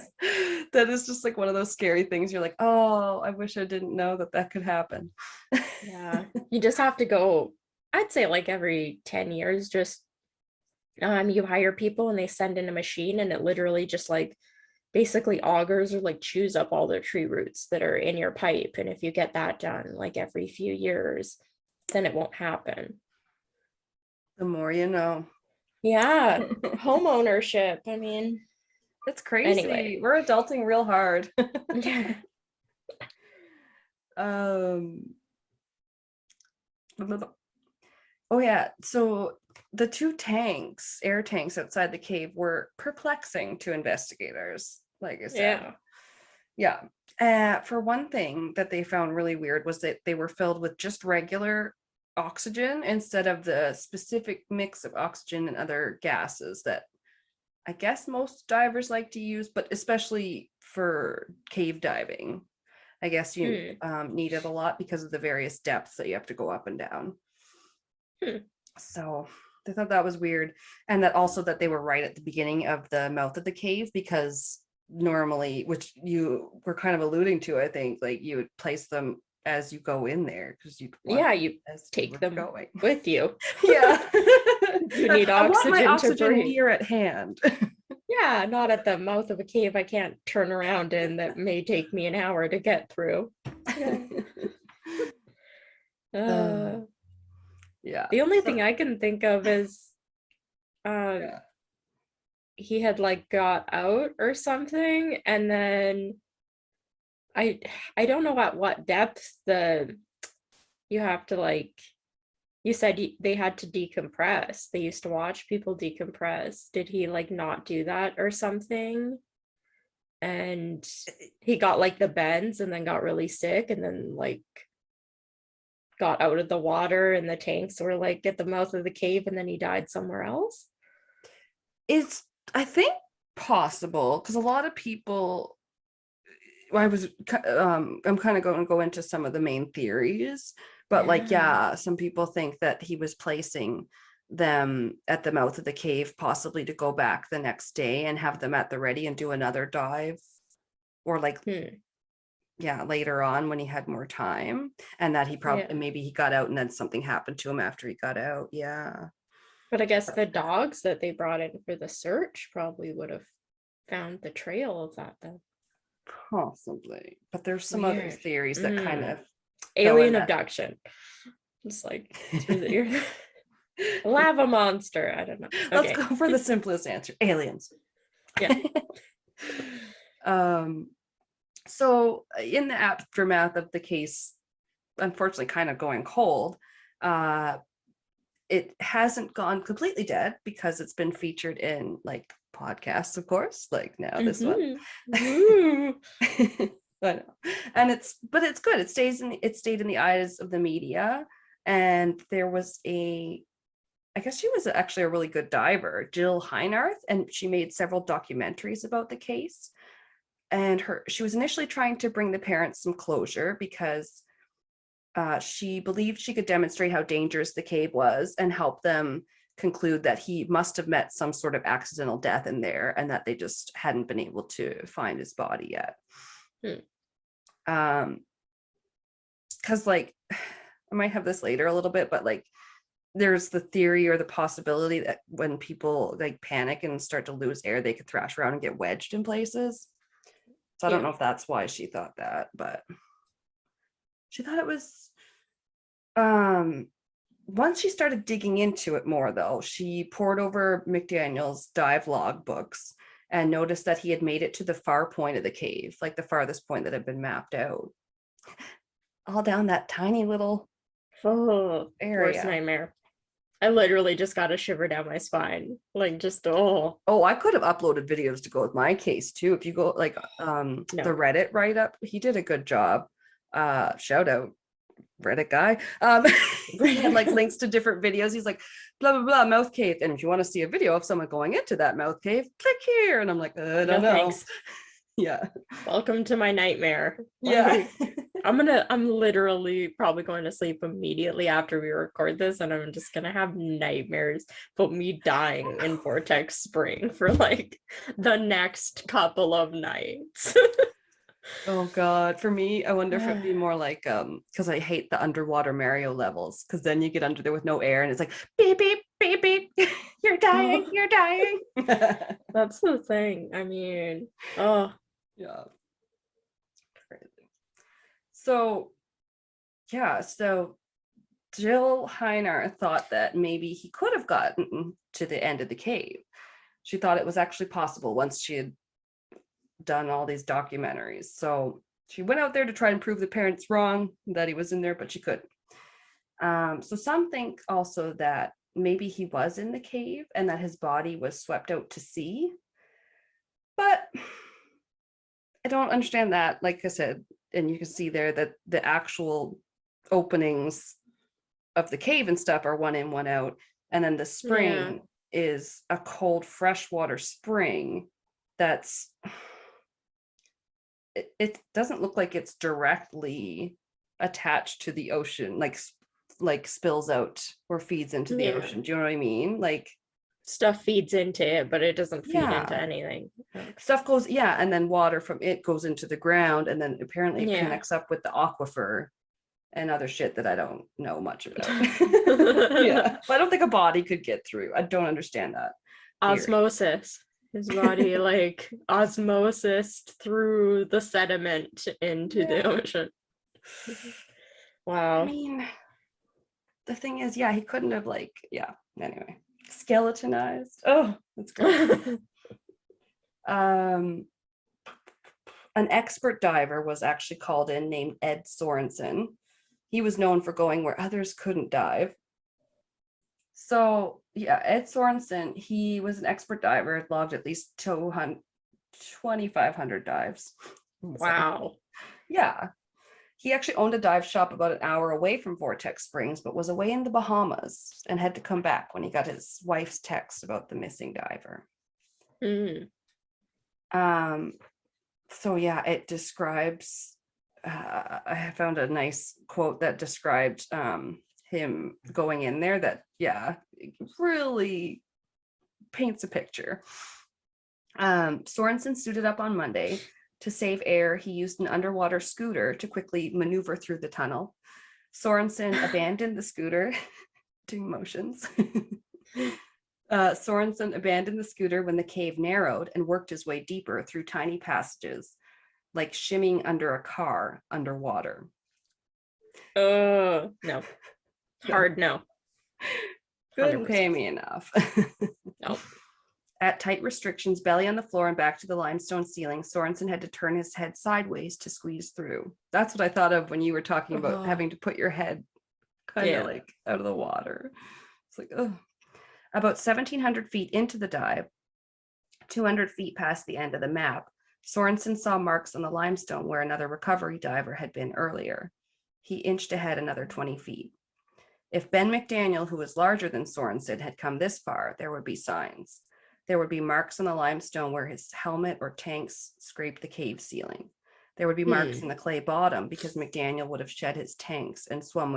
That is just like one of those scary things. You're like, oh, I wish I didn't know that that could happen. Yeah, you just have to go, I'd say like every 10 years, just you hire people and they send in a machine and it literally just like basically augers or like chews up all the tree roots that are in your pipe. And if you get that done like every few years, then it won't happen. The more you know. Yeah, home ownership. I mean, It's crazy. anyway. We're adulting real hard. Yeah. um oh yeah, so the two tanks, air tanks outside the cave were perplexing to investigators, like I said. Yeah. Yeah. For one thing that they found really weird was that they were filled with just regular oxygen instead of the specific mix of oxygen and other gases that I guess most divers like to use, but especially for cave diving. I guess you Hmm. need it a lot because of the various depths that you have to go up and down. Hmm. So they thought that was weird. And that also that they were right at the beginning of the mouth of the cave, because normally, which you were kind of alluding to, I think, like you would place them as you go in there because you'd want Yeah, you as you take were them going. with you. Yeah. You need I want my oxygen to oxygen breathe. near at hand. Yeah, not at the mouth of a cave I can't turn around in that may take me an hour to get through. Yeah. Uh, Uh, yeah. the only So, thing I can think of is yeah. he had like got out or something, and then I I don't know at what depth the you have to like You said they had to decompress. They used to watch people decompress. Did he like not do that or something? And he got like the bends and then got really sick and then like got out of the water and the tanks were like at the mouth of the cave and then he died somewhere else. It's, I think, possible because a lot of people, I'm kind of going to go into some of the main theories, but like, yeah, some people think that he was placing them at the mouth of the cave, possibly to go back the next day and have them at the ready and do another dive, or like, yeah, later on when he had more time, and that he probably maybe he got out and then something happened to him after he got out. Yeah. But I guess the dogs that they brought in for the search probably would have found the trail of that then. Possibly, but there's some other theories that kind of alien abduction. It's like through the lava monster. I don't know. Let's go for the simplest answer: aliens. Yeah. So in the aftermath of the case, unfortunately, kind of going cold, it hasn't gone completely dead because it's been featured in like podcasts, of course, like now this one. I know. And it's good. It stayed in the eyes of the media. And there was I guess she was actually a really good diver, Jill Heinarth, and she made several documentaries about the case. And she was initially trying to bring the parents some closure because she believed she could demonstrate how dangerous the cave was and help them conclude that he must have met some sort of accidental death in there and that they just hadn't been able to find his body yet. Because like, I might have this later a little bit, but like there's the theory or the possibility that when people like panic and start to lose air, they could thrash around and get wedged in places. So I don't know if that's why she thought that, but she thought it was, once she started digging into it more though, she pored over McDaniel's dive log books and noticed that he had made it to the far point of the cave, like the farthest point that had been mapped out. All down that tiny little area. Worst nightmare. I literally just got a shiver down my spine. Like just Oh, I could have uploaded videos to go with my case too. If you go like the Reddit write-up, he did a good job. Shout out Reddit guy. He had like links to different videos. He's like, blah blah blah, mouth cave. And if you want to see a video of someone going into that mouth cave, click here. And I'm like, I don't know. Thanks. Yeah. Welcome to my nightmare. Yeah. I'm literally probably going to sleep immediately after we record this, and I'm just gonna have nightmares about me dying in Vortex Spring for like the next couple of nights. Oh God. For me, I wonder if it'd be more like because I hate the underwater Mario levels, because then you get under there with no air and it's like beep beep beep beep. You're dying, you're dying. That's the thing. I mean, yeah. Crazy. So Jill Heiner thought that maybe he could have gotten to the end of the cave. She thought it was actually possible once she had done all these documentaries. So she went out there to try and prove the parents wrong that he was in there, but she couldn't. So some think also that maybe he was in the cave and that his body was swept out to sea. But I don't understand that. Like I said, and you can see there that the actual openings of the cave and stuff are one in, one out. And then the spring is a cold freshwater spring that's, it doesn't look like it's directly attached to the ocean, like spills out or feeds into the ocean. Do you know what I mean? Like stuff feeds into it, but it doesn't feed into anything. Stuff goes, and then water from it goes into the ground, and then apparently it connects up with the aquifer and other shit that I don't know much about. But I don't think a body could get through. I don't understand that. Osmosis. His body like osmosis through the sediment into the ocean. Wow. I mean, the thing is, he couldn't have anyway, skeletonized. Oh, that's great. An expert diver was actually called in named Ed Sorensen. He was known for going where others couldn't dive. So yeah, Ed Sorensen, he was an expert diver, logged at least 2,500 dives. So, Wow. yeah. He actually owned a dive shop about an hour away from Vortex Springs, but was away in the Bahamas and had to come back when he got his wife's text about the missing diver. Mm. So yeah, it describes, I found a nice quote that described him going in there that, yeah, really paints a picture. Sorensen suited up on Monday. To save air, he used an underwater scooter to quickly maneuver through the tunnel. Sorensen abandoned the scooter, doing motions. Sorensen abandoned the scooter when the cave narrowed and worked his way deeper through tiny passages, like shimmying under a car underwater. Oh, no. Hard no. Couldn't 100%. pay me enough. No. At tight restrictions, belly on the floor and back to the limestone ceiling, Sorensen had to turn his head sideways to squeeze through. That's what I thought of when you were talking about having to put your head kind of like out of the water. It's like, oh. About 1,700 feet into the dive, 200 feet past the end of the map, Sorensen saw marks on the limestone where another recovery diver had been earlier. He inched ahead another 20 feet. If Ben McDaniel, who was larger than Sorensen, had come this far, there would be signs. There would be marks on the limestone where his helmet or tanks scraped the cave ceiling. There would be marks in the clay bottom because McDaniel would have shed his tanks and swum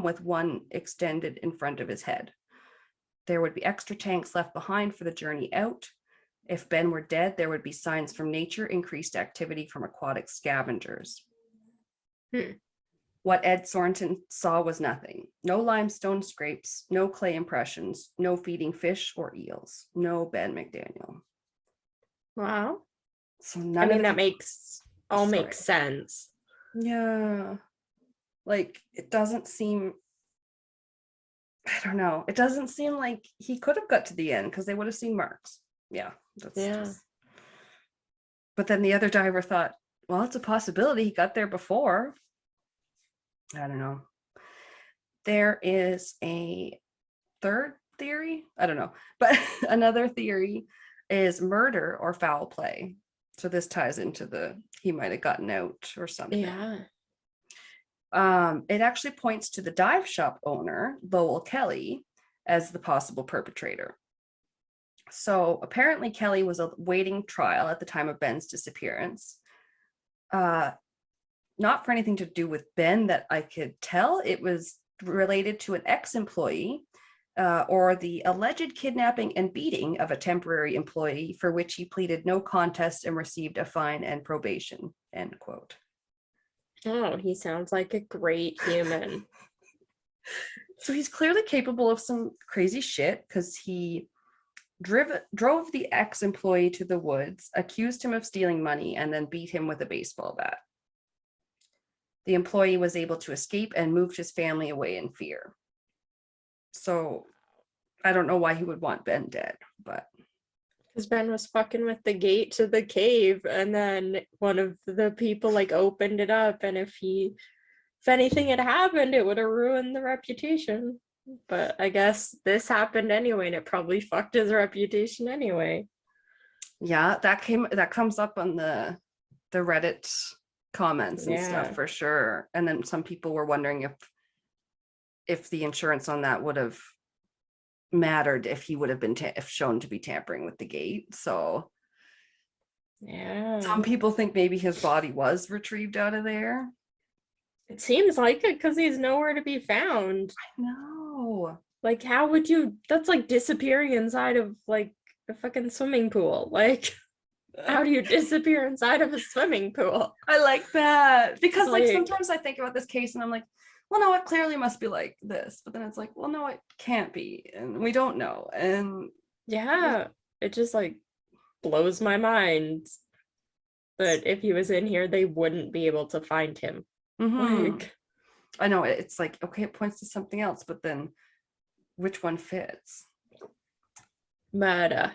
with one extended in front of his head. There would be extra tanks left behind for the journey out. If Ben were dead, there would be signs from nature, increased activity from aquatic scavengers. What Ed Sorensen saw was nothing. No limestone scrapes, no clay impressions, no feeding fish or eels, no Ben McDaniel. Wow. So that makes sense. Yeah. Like, it doesn't seem, I don't know. It doesn't seem like he could have got to the end because they would have seen marks. Yeah. But then the other diver thought, well, it's a possibility he got there before. I don't know. There is a third theory. I don't know. But another theory is murder or foul play. So this ties into he might have gotten out or something. Yeah. It actually points to the dive shop owner, Lowell Kelly, as the possible perpetrator. So apparently Kelly was awaiting trial at the time of Ben's disappearance. Not for anything to do with Ben that I could tell. It was related to an ex-employee or the alleged kidnapping and beating of a temporary employee for which he pleaded no contest and received a fine and probation, end quote. Oh, he sounds like a great human. So he's clearly capable of some crazy shit because he drove the ex-employee to the woods, accused him of stealing money, and then beat him with a baseball bat. The employee was able to escape and moved his family away in fear. So I don't know why he would want Ben dead, but. Because Ben was fucking with the gate to the cave, and then one of the people opened it up, and if anything had happened, it would have ruined the reputation. But I guess this happened anyway, and it probably fucked his reputation anyway. Yeah, that comes up on the Reddit comments and stuff for sure. And then some people were wondering if the insurance on that would have mattered if he would have been if shown to be tampering with the gate. So some people think maybe his body was retrieved out of there. It seems like it because he's nowhere to be found. I know. How would you? That's like disappearing inside of a fucking swimming pool. How do you disappear inside of a swimming pool? I like that because sometimes I think about this case and I'm like, well, no, it clearly must be like this, but then it's like, well, no, it can't be, and we don't know. And yeah, it just blows my mind that if he was in here, they wouldn't be able to find him. I know it's like, okay, it points to something else, but then which one fits? Murder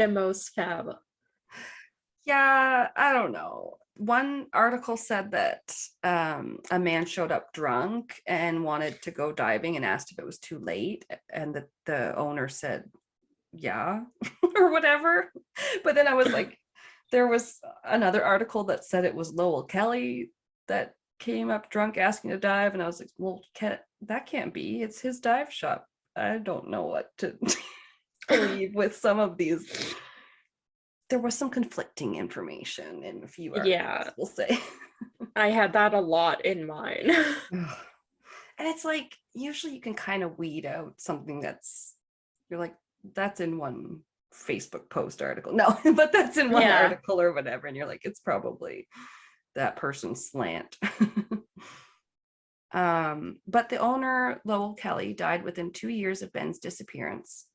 most fab. Yeah, I don't know. one article said that a man showed up drunk and wanted to go diving and asked if it was too late, and the owner said yeah or whatever. But then I was like, there was another article that said it was Lowell Kelly that came up drunk asking to dive, and I was like, well, that can't be, it's his dive shop. I don't know what to believe with some of these. There was some conflicting information in a few articles, Yeah, we'll say. I had that a lot in mine. And it's like, usually you can kind of weed out something that's, you're like, that's in one Facebook post article. No, but that's in one Yeah. article or whatever. And you're like, it's probably that person's slant. But the owner, Lowell Kelly, died within 2 years of Ben's disappearance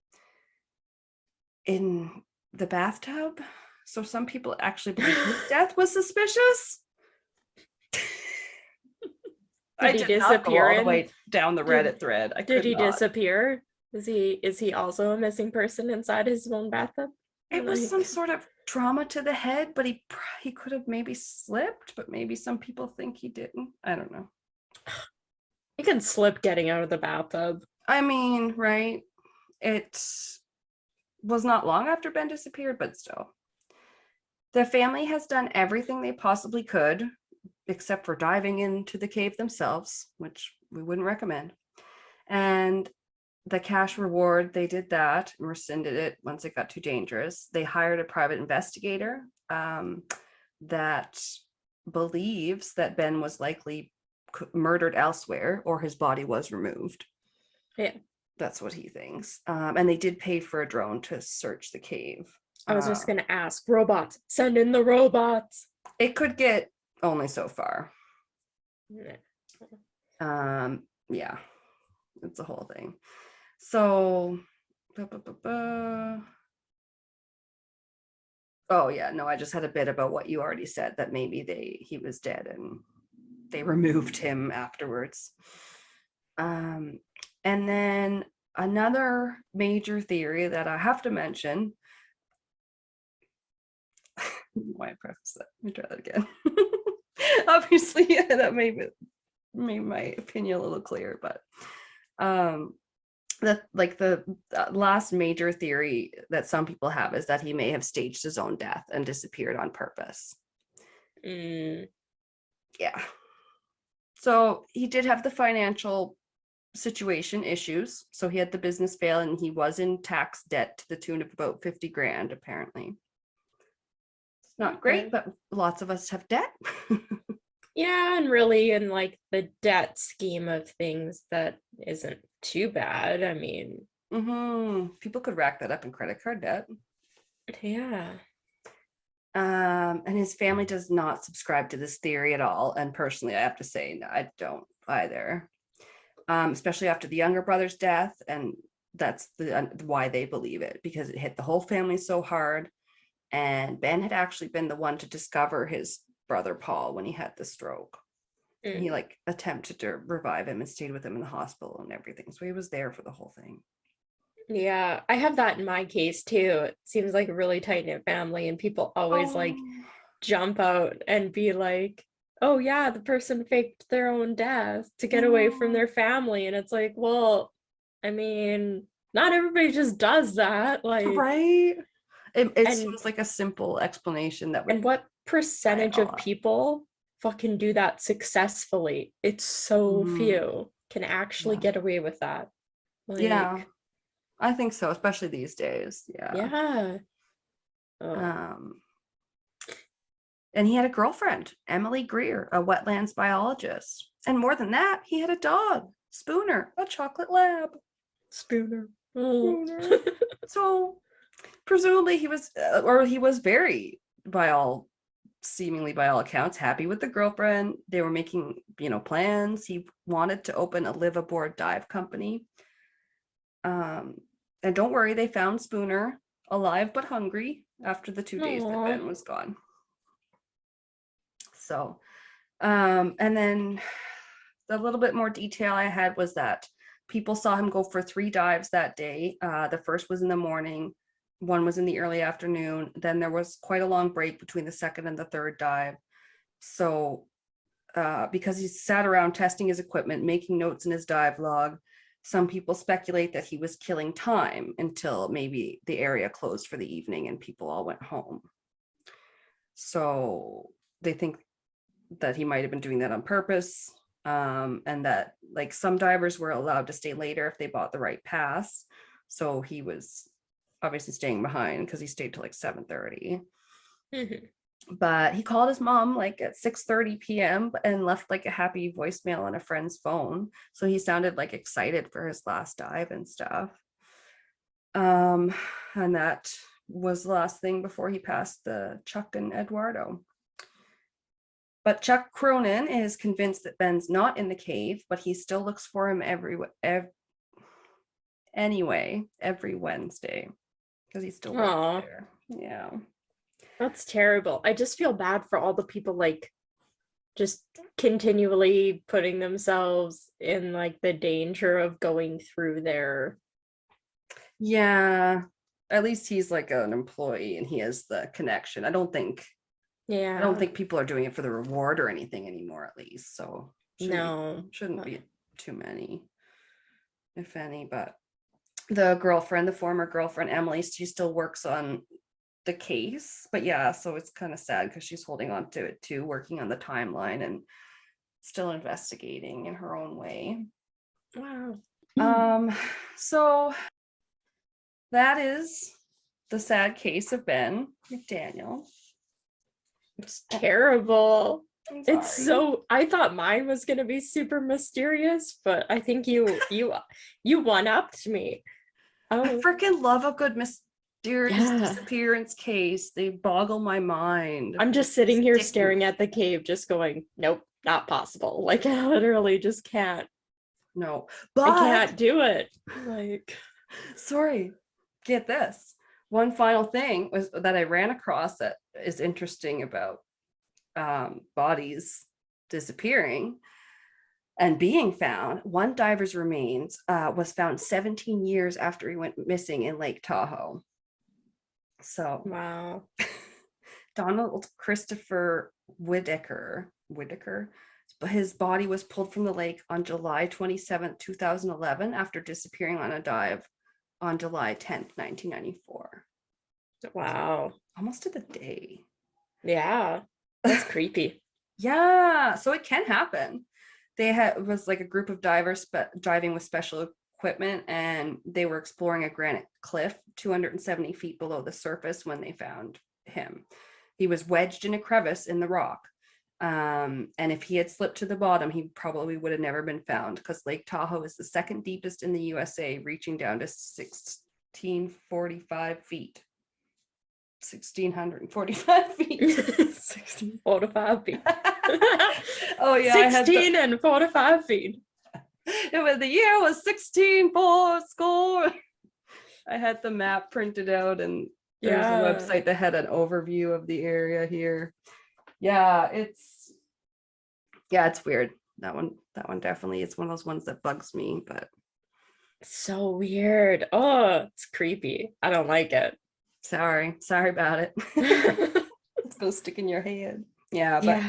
in the bathtub. So some people actually believe his death was suspicious. I did not go all the way down the Reddit thread. Did he disappear? Is he also a missing person inside his own bathtub? It was some sort of trauma to the head, but he could have maybe slipped, but maybe some people think he didn't. I don't know. You can slip getting out of the bathtub. I mean, right? It was not long after Ben disappeared, but still. The family has done everything they possibly could, except for diving into the cave themselves, which we wouldn't recommend. And the cash reward, they did that and rescinded it once it got too dangerous. They hired a private investigator that believes that Ben was likely murdered elsewhere or his body was removed. Yeah. That's what he thinks. And they did pay for a drone to search the cave. I was just going to ask, robots, send in the robots. It could get only so far. Yeah, it's a whole thing. So, oh yeah, no, I just had a bit about what you already said, that maybe he was dead and they removed him afterwards. And then another major theory that I have to mention. Why preface that? Let me try that again. Obviously, that made my opinion a little clearer, but the last major theory that some people have is that he may have staged his own death and disappeared on purpose. Yeah. So he did have the financial situation issues. So he had the business fail and he was in tax debt to the tune of about 50 grand, apparently. It's not great, but lots of us have debt. Yeah, and really in like the debt scheme of things, that isn't too bad. I mean, people could rack that up in credit card debt. Yeah. And his family does not subscribe to this theory at all. And personally, I have to say, no, I don't either. Especially after the younger brother's death, and that's why they believe it, because it hit the whole family so hard. And Ben had actually been the one to discover his brother Paul when he had the stroke. And he like attempted to revive him and stayed with him in the hospital and everything. So he was there for the whole thing. Yeah, I have that in my case too. It seems like a really tight-knit family, and people always like jump out and be like, oh yeah, the person faked their own death to get away from their family. And it's like, well, I mean, not everybody just does that. Like, right? It seems like a simple explanation that would. And what percentage of people fucking do that successfully? It's so few can actually get away with that. Like, yeah, I think so, especially these days. Yeah. And he had a girlfriend, Emily Greer, a wetlands biologist. And more than that, he had a dog, Spooner, a chocolate lab. Spooner. So presumably he was very, seemingly by all accounts, happy with the girlfriend. They were making, plans. He wanted to open a live aboard dive company. And don't worry, they found Spooner alive but hungry after the 2 days that Ben was gone. So, and then the little bit more detail I had was that people saw him go for 3 dives that day. The first was in the morning, one was in the early afternoon. Then there was quite a long break between the second and the third dive. So because he sat around testing his equipment, making notes in his dive log, some people speculate that he was killing time until maybe the area closed for the evening and people all went home. So they think that he might have been doing that on purpose, and that like some divers were allowed to stay later if they bought the right pass. So he was obviously staying behind because he stayed till like 7:30. But he called his mom like at 6:30 p.m. and left like a happy voicemail on a friend's phone. So he sounded like excited for his last dive and stuff. And that was the last thing before he passed the Chuck and Eduardo. But Chuck Cronin is convinced that Ben's not in the cave, but he still looks for him every Wednesday because he still works there. Yeah. That's terrible. I just feel bad for all the people like just continually putting themselves in like the danger of going through there. Yeah. At least he's like an employee and he has the connection. I don't think people are doing it for the reward or anything anymore, at least. So shouldn't be too many, if any. But the former girlfriend, Emily, she still works on the case. But yeah, so it's kind of sad because she's holding on to it too, working on the timeline and still investigating in her own way. Wow. So that is the sad case of Ben McDaniel. It's terrible. It's so, I thought mine was gonna be super mysterious, but I think you one-upped me. I freaking love a good mysterious disappearance case. They boggle my mind. I'm just sitting here staring at the cave, just going, nope, not possible. Like I literally just can't. No, but I can't do it. Like, sorry. Get this. One final thing was that I ran across that is interesting about bodies disappearing and being found. One diver's remains was found 17 years after he went missing in Lake Tahoe. So wow. Donald Christopher Whitaker, his body was pulled from the lake on July 27th, 2011 after disappearing on a dive on July 10th, 1994. Wow. Almost to the day. Yeah. That's creepy. Yeah. So it can happen. Was like a group of divers diving with special equipment, and they were exploring a granite cliff 270 feet below the surface when they found him. He was wedged in a crevice in the rock. And if he had slipped to the bottom, he probably would have never been found because Lake Tahoe is the second deepest in the USA, reaching down to 1,645 feet. 1,645 feet. 1,645 feet. Oh yeah, 16 and 45 feet. It was, the year was 16 score. I had the map printed out, and there's a website that had an overview of the area here. Yeah, it's weird. That one definitely, it's one of those ones that bugs me, but so weird. Oh, it's creepy. I don't like it. Sorry about it. It's gonna stick in your head. Yeah, but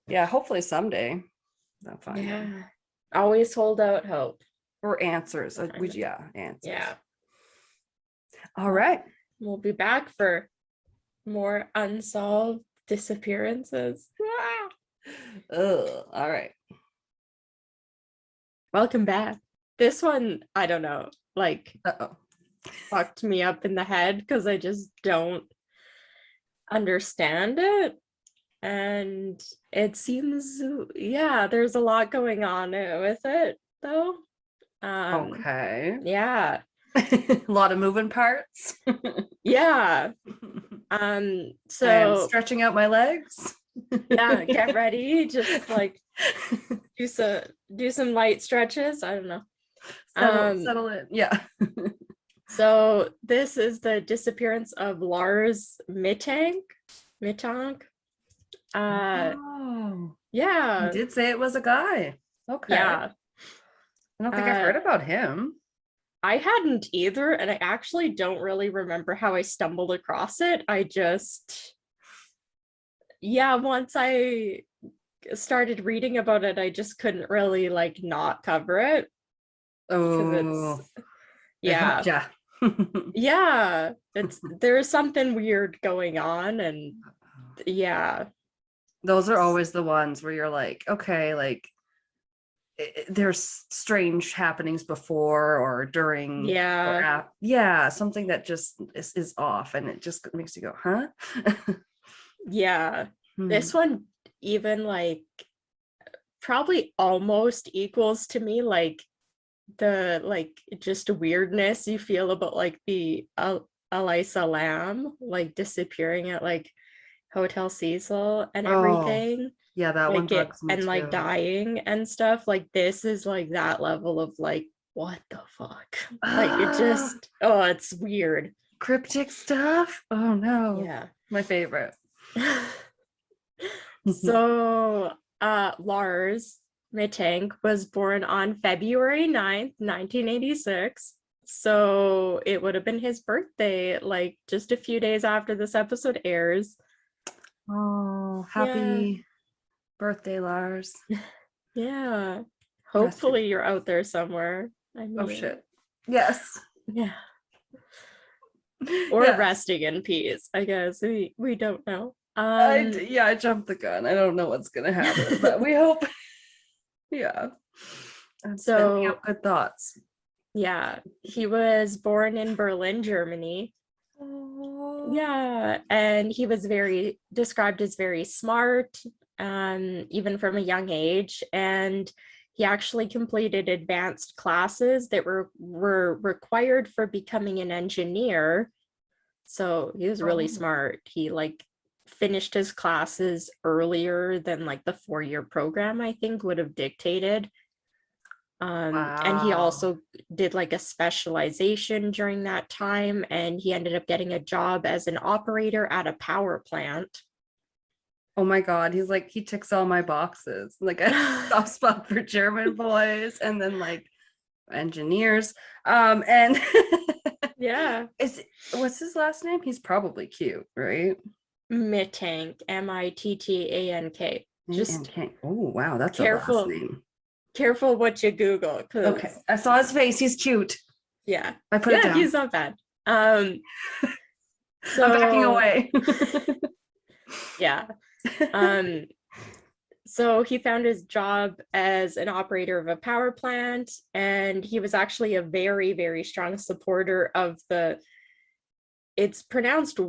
yeah, hopefully someday they'll find them. Always hold out hope. Or answers. Answers. Yeah. All right. We'll be back for more unsolved disappearances. All right. Welcome back. This one, I don't know, like fucked me up in the head because I just don't understand it. And it seems, there's a lot going on with it though. Okay. Yeah. A lot of moving parts. Yeah. So I am stretching out my legs. Yeah, get ready. Just like do some light stretches. I don't know. Settle in. Yeah. So this is the disappearance of Lars Mittank. Yeah. You did say it was a guy. Okay. Yeah. I don't think I've heard about him. I hadn't either, and I actually don't really remember how I stumbled across it. I just yeah, once I started reading about it, I just couldn't really like not cover it because Oh, it yeah, hooked ya. yeah, there's something weird going on, and yeah, Those are always the ones where you're like, okay, like there's strange happenings before or during or yeah, after. Yeah, something that just is off and it just makes you go, huh? yeah. Hmm. This one even like probably almost equals to me like the like just weirdness you feel about like the Elisa Lamb like disappearing at like Hotel Cecil and Oh, everything, yeah, that one like it bugs me and like too. dying and stuff. Like this is like that level of like what the fuck? Like it Ah, just oh, it's weird. cryptic stuff. Oh no, Yeah. my favorite. So Lars Mittank was born on February 9th, 1986. So it would have been his birthday, like just a few days after this episode airs. Oh, Yeah, happy birthday, Lars. yeah. Rest in. Hopefully you're out there somewhere. I Oh mean, shit. Yes. yeah. Or Yes. resting in peace, I guess. We don't know. Yeah, I jumped the gun. I don't know what's gonna happen, but we hope. Yeah. I'm sending So out good thoughts. yeah, he was born in Berlin, Germany. Oh. Yeah, and he was very described as very smart, even from a young age. And he actually completed advanced classes that were required for becoming an engineer. So he was really Oh. smart. He like finished his classes earlier than like the 4-year program, I think, would have dictated. And he Wow. also did like a specialization during that time, and he ended up getting a job as an operator at a power plant. Oh my God. He's like, he ticks all my boxes. Like a soft spot for German boys and then like engineers. And Yeah. is what's his last name? He's probably cute, right? Mittank, Mittank. Just A-N-K. Oh wow, that's a last careful, name. careful what you Google, Okay. because I saw his face. He's cute. yeah, I put it yeah, down. he's not bad. Um, I'm backing so away. yeah. Um, so he found his job as an operator of a power plant, and he was actually a very, very strong supporter of the, it's pronounced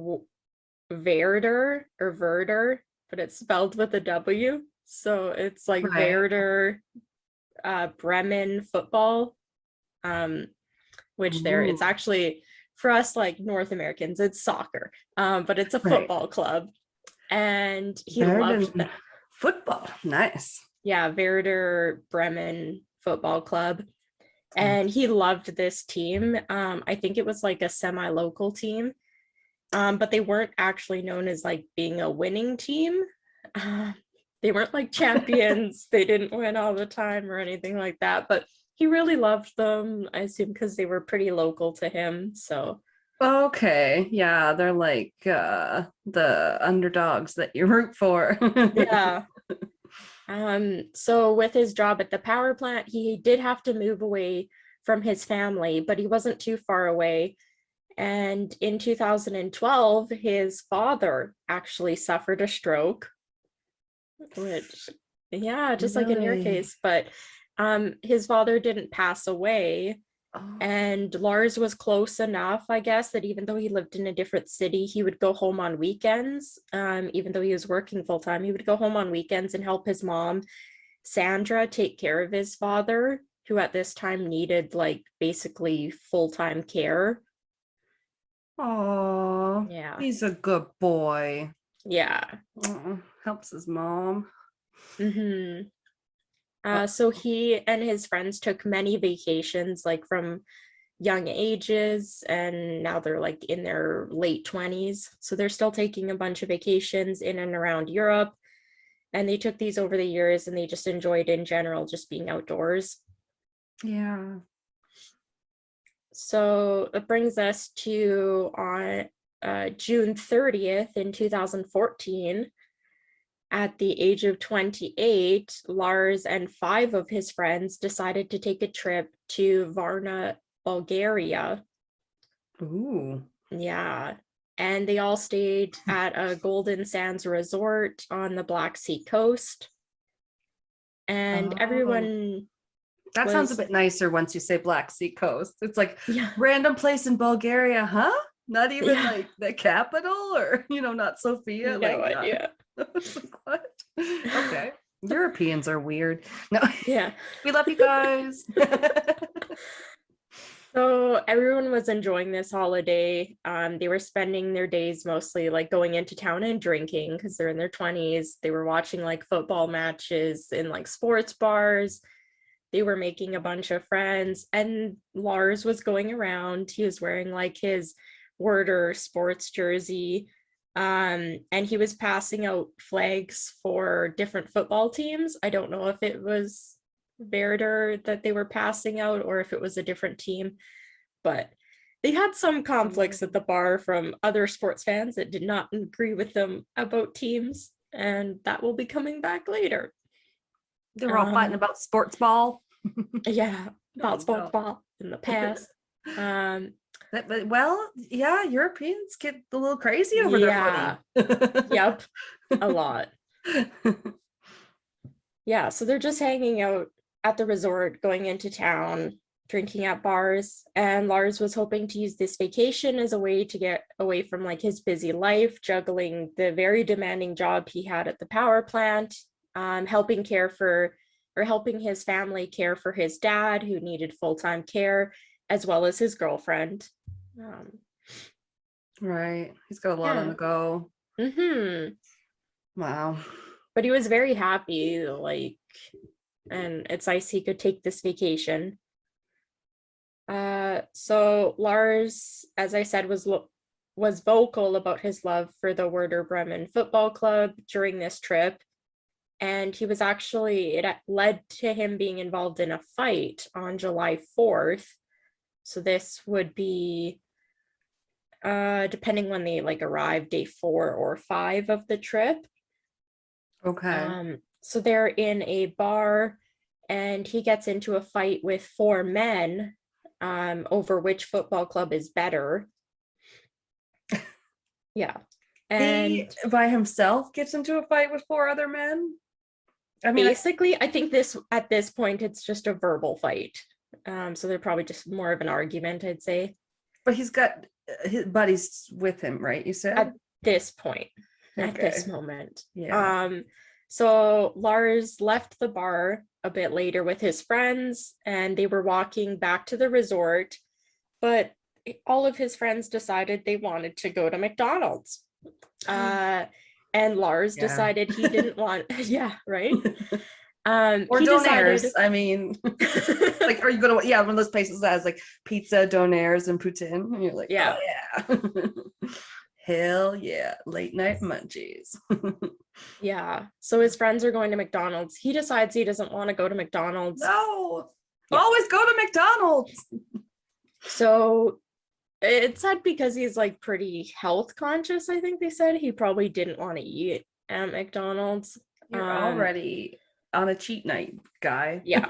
Werder or Werder, but it's spelled with a W. So it's like Right. Werder Bremen football, which there it's Ooh, actually for us like North Americans, it's soccer, but it's a right. football club, and he loved Verden that. football. Nice. Yeah, Werder Bremen football club, and Fancy. he loved this team. I think it was like a semi-local team, but they weren't actually known as like being a winning team. Uh, they weren't like champions. They didn't win all the time or anything like that, but he really loved them, I assume because they were pretty local to him. So Okay. Yeah, they're like the underdogs that you root for. yeah. So with his job at the power plant, he did have to move away from his family, but he wasn't too far away. And in 2012, his father actually suffered a stroke, which, yeah, just like in your Really? case, but his father didn't pass away. Oh. And Lars was close enough, I guess, that even though he lived in a different city, he would go home on weekends. Even though he was working full time, he would go home on weekends and help his mom, Sandra, take care of his father, who at this time needed like basically full time care. Oh, Yeah. he's a good boy. Yeah. Helps his mom. Hmm. Oh, So he and his friends took many vacations, like from young ages, and now they're like in their late 20s. So they're still taking a bunch of vacations in and around Europe. And they took these over the years and they just enjoyed in general just being outdoors. yeah. So it brings us to on June 30th in 2014. At the age of 28, Lars and 5 of his friends decided to take a trip to Varna, Bulgaria. Ooh. Yeah. And they all stayed at a Golden Sands resort on the Black Sea coast. And Oh. everyone That sounds a was, bit nicer once you say Black Sea coast. It's like yeah, random place in Bulgaria, huh? Not even yeah, like the capital, or not Sofia. no Like, idea. it's like, what? Okay. Europeans are weird. No, Yeah. we love you guys. So everyone was enjoying this holiday. They were spending their days mostly like going into town and drinking because they're in their 20s. They were watching like football matches in like sports bars. They were making a bunch of friends, and Lars was going around. He was wearing like his Werder sports jersey. And he was passing out flags for different football teams. I don't know if it was Werder that they were passing out or if it was a different team, but they had some conflicts at the bar from other sports fans that did not agree with them about teams, and that will be coming back later. They were all fighting about sports ball. Yeah, about Oh, sports no. ball in the past. Well, yeah, Europeans get a little crazy over Yeah, their footy. yep, a lot. Yeah, so they're just hanging out at the resort, going into town, drinking at bars, and Lars was hoping to use this vacation as a way to get away from like his busy life, juggling the very demanding job he had at the power plant, helping his family care for his dad who needed full-time care, as well as his girlfriend. Right. He's got a lot on Yeah. the go. Wow. But he was very happy, like, and it's nice he could take this vacation. So Lars, as I said, was vocal about his love for the Werder Bremen football club during this trip. And he was actually, it led to him being involved in a fight on July 4th. So this would be, depending when they like arrived, day 4 or 5 of the trip. Okay. So they're in a bar and he gets into a fight with 4 men over which football club is better. Yeah. And He by himself gets into a fight with 4 other men. I mean, basically, I think at this point it's just a verbal fight. So they're probably just more of an argument, I'd say. but he's got his buddies with him, right? You said At this point, at okay. this moment. Yeah. So Lars left the bar a bit later with his friends and they were walking back to the resort, but all of his friends decided they wanted to go to McDonald's. And Lars decided he didn't want, yeah, right. Or he donaires. decided, I mean, like, are you gonna? Yeah, one of those places that has like pizza, donaires, and poutine, and you're like, yeah, oh yeah, hell yeah, late night munchies. yeah. So his friends are going to McDonald's. He decides he doesn't want to go to McDonald's. No, Yeah. always go to McDonald's. So it's said because he's like pretty health conscious, I think they said he probably didn't want to eat at McDonald's. You're already on a cheat night, guy. Yeah,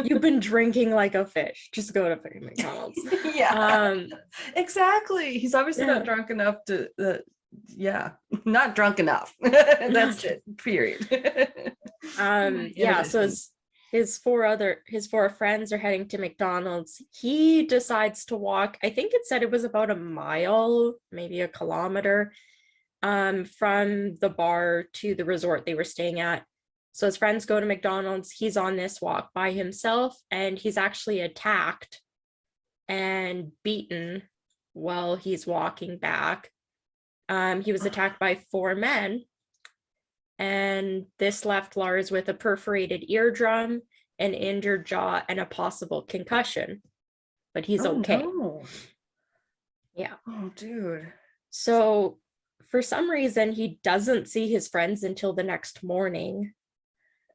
you've been drinking like a fish. Just go to fucking McDonald's. Yeah, exactly. He's obviously not drunk enough to. Yeah, not drunk enough. That's it. Period. Yeah. So his four friends are heading to McDonald's. He decides to walk. I think it said it was about a mile, maybe a kilometer, from the bar to the resort they were staying at. So his friends go to McDonald's. He's on this walk by himself, and he's actually attacked and beaten while he's walking back. He was attacked by 4 men, and this left Lars with a perforated eardrum, an injured jaw, and a possible concussion. But he's okay. No. Yeah. Oh, dude. So for some reason, he doesn't see his friends until the next morning.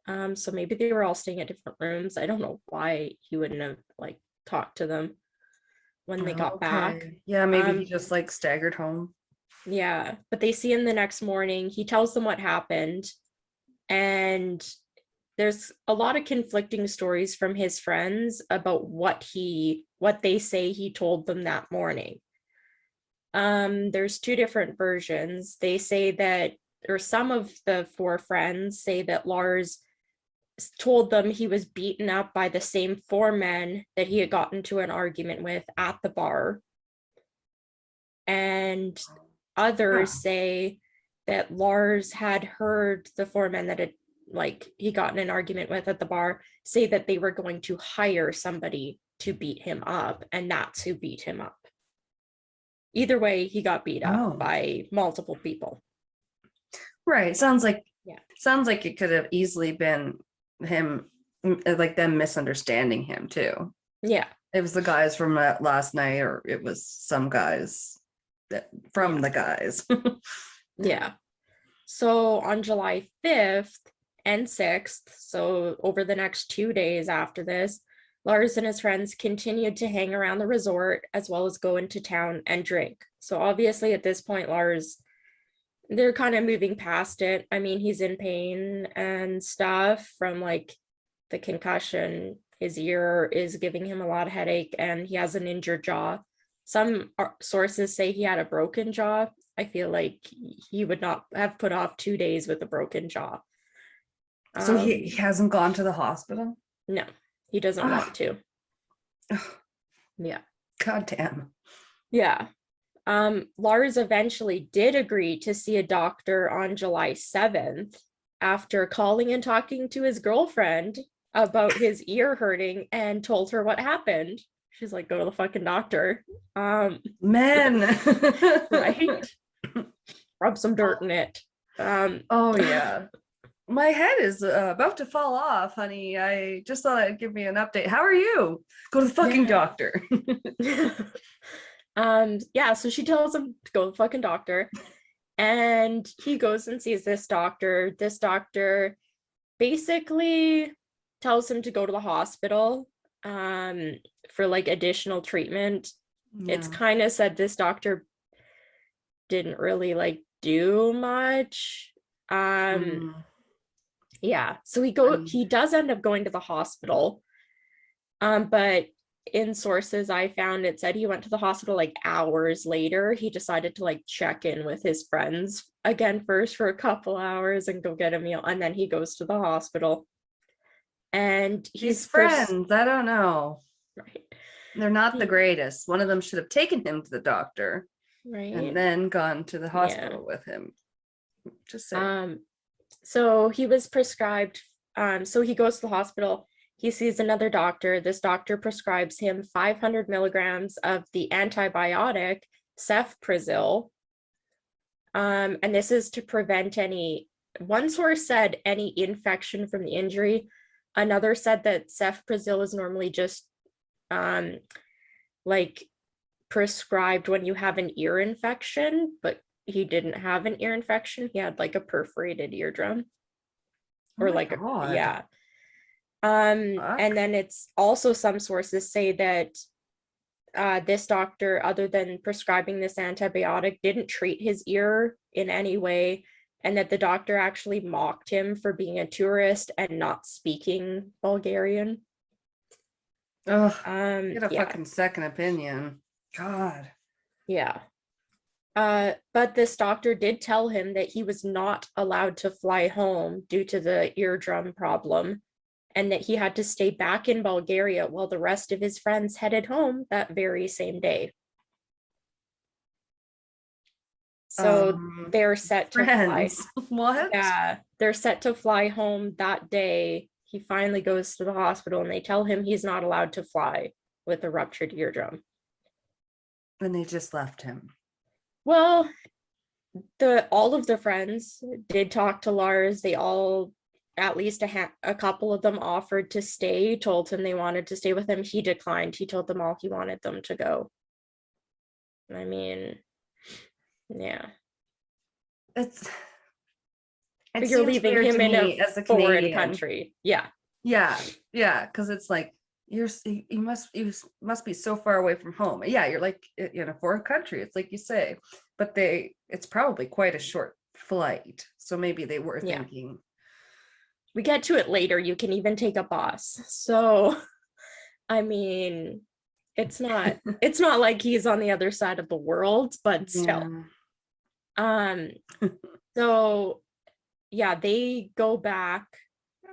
So maybe they were all staying at different rooms. I don't know why he wouldn't have like talked to them when they got back. Yeah, maybe he just like staggered home. Yeah, but they see him the next morning. He tells them what happened. And there's a lot of conflicting stories from his friends about what they say he told them that morning. There's two different versions. They say that, or some of the four friends say that Lars told them he was beaten up by the same four men that he had gotten into an argument with at the bar. And others say that Lars had heard the four men that had, like, he got in an argument with at the bar say that they were going to hire somebody to beat him up, and that's who beat him up. Either way, he got beat up by multiple people. Right. Sounds like it could have easily been him, like them misunderstanding him too. Yeah. It was the guys from last night, or it was some guys from the guys. Yeah. So on July 5th and 6th, so over the next 2 days after this, Lars and his friends continued to hang around the resort as well as go into town and drink. So obviously at this point, Lars, they're kind of moving past it. I mean, he's in pain and stuff from like the concussion. His ear is giving him a lot of headache and he has an injured jaw. Some sources say he had a broken jaw. I feel like he would not have put off 2 days with a broken jaw. So he hasn't gone to the hospital? No, he doesn't want to. Yeah. God damn. Yeah. Lars eventually did agree to see a doctor on July 7th after calling and talking to his girlfriend about his ear hurting and told her what happened. She's like, go to the fucking doctor. Men. Right? Rub some dirt in it. Oh yeah. My head is about to fall off, honey. I just thought I'd give me an update. How are you? Go to the fucking doctor. Yeah, so she tells him to go to the fucking doctor. And he goes and sees this doctor. This doctor basically tells him to go to the hospital for like additional treatment. Yeah. It's kind of said this doctor didn't really like do much. Yeah, so he does end up going to the hospital. But in sources I found, it said he went to the hospital like hours later. He decided to like check in with his friends again first for a couple hours and go get a meal, and then he goes to the hospital. And his friends, I don't know. Right. They're not the greatest. One of them should have taken him to the doctor, right, and then gone to the hospital with him. Just saying. So he was prescribed. So he goes to the hospital. He sees another doctor. This doctor prescribes him 500 milligrams of the antibiotic cefprozil. And this is to prevent one source said any infection from the injury. Another said that cefprozil is normally just like prescribed when you have an ear infection, but he didn't have an ear infection. He had like a perforated eardrum. Or like yeah. And then it's also some sources say that this doctor, other than prescribing this antibiotic, didn't treat his ear in any way, and that the doctor actually mocked him for being a tourist and not speaking Bulgarian. Get a fucking second opinion. God. Yeah. But this doctor did tell him that he was not allowed to fly home due to the eardrum problem, and that he had to stay back in Bulgaria while the rest of his friends headed home that very same day. So they're set to fly. What? Yeah, they're set to fly home that day. He finally goes to the hospital and they tell him he's not allowed to fly with a ruptured eardrum. And they just left him. Well, all of the friends did talk to Lars. They all, at least a couple of them, offered to stay, told him they wanted to stay with him. He declined. He told them all he wanted them to go. I mean, yeah. But you're leaving him in a foreign country. Yeah. Yeah. Yeah. Because it's like, you must be so far away from home. Yeah, you're like in a foreign country. It's like you say, but it's probably quite a short flight. So maybe they were thinking, we get to it later. You can even take a bus. So, I mean, it's not like he's on the other side of the world, but still. Yeah. So yeah, they go back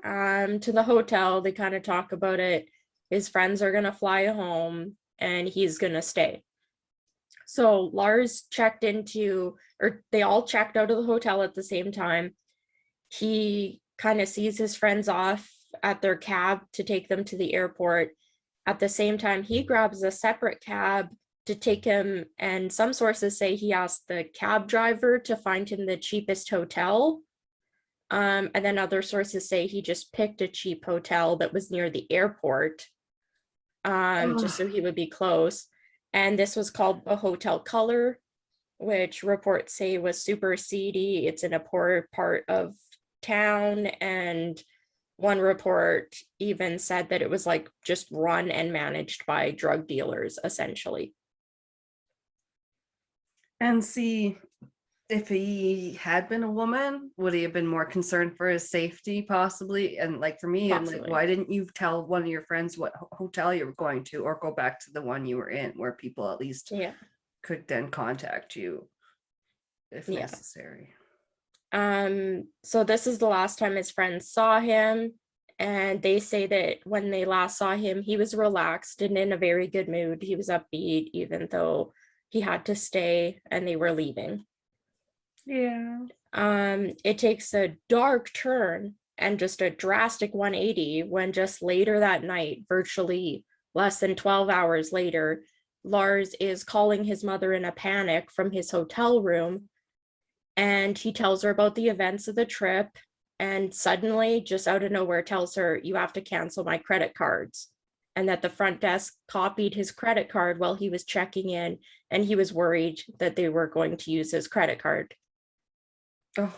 to the hotel. They kind of talk about it. His friends are gonna fly home and he's gonna stay. So Lars checked into, or they all checked out of the hotel at the same time. He kind of sees his friends off at their cab to take them to the airport. At the same time, he grabs a separate cab to take him, and some sources say he asked the cab driver to find him the cheapest hotel. And then other sources say he just picked a cheap hotel that was near the airport, just so he would be close. And this was called the Hotel Color, which reports say was super seedy. It's in a poor part of town, and one report even said that it was like just run and managed by drug dealers, essentially. And see, if he had been a woman, would he have been more concerned for his safety, possibly? And like for me, I'm like, why didn't you tell one of your friends what hotel you were going to, or go back to the one you were in, where people at least could then contact you if necessary? So this is the last time his friends saw him, and they say that when they last saw him, he was relaxed and in a very good mood. He was upbeat, even though he had to stay and they were leaving. Yeah. It takes a dark turn and just a drastic 180 when just later that night, virtually less than 12 hours later, Lars is calling his mother in a panic from his hotel room. And he tells her about the events of the trip, and suddenly, just out of nowhere, tells her, "You have to cancel my credit cards." And that the front desk copied his credit card while he was checking in, and he was worried that they were going to use his credit card. Oh,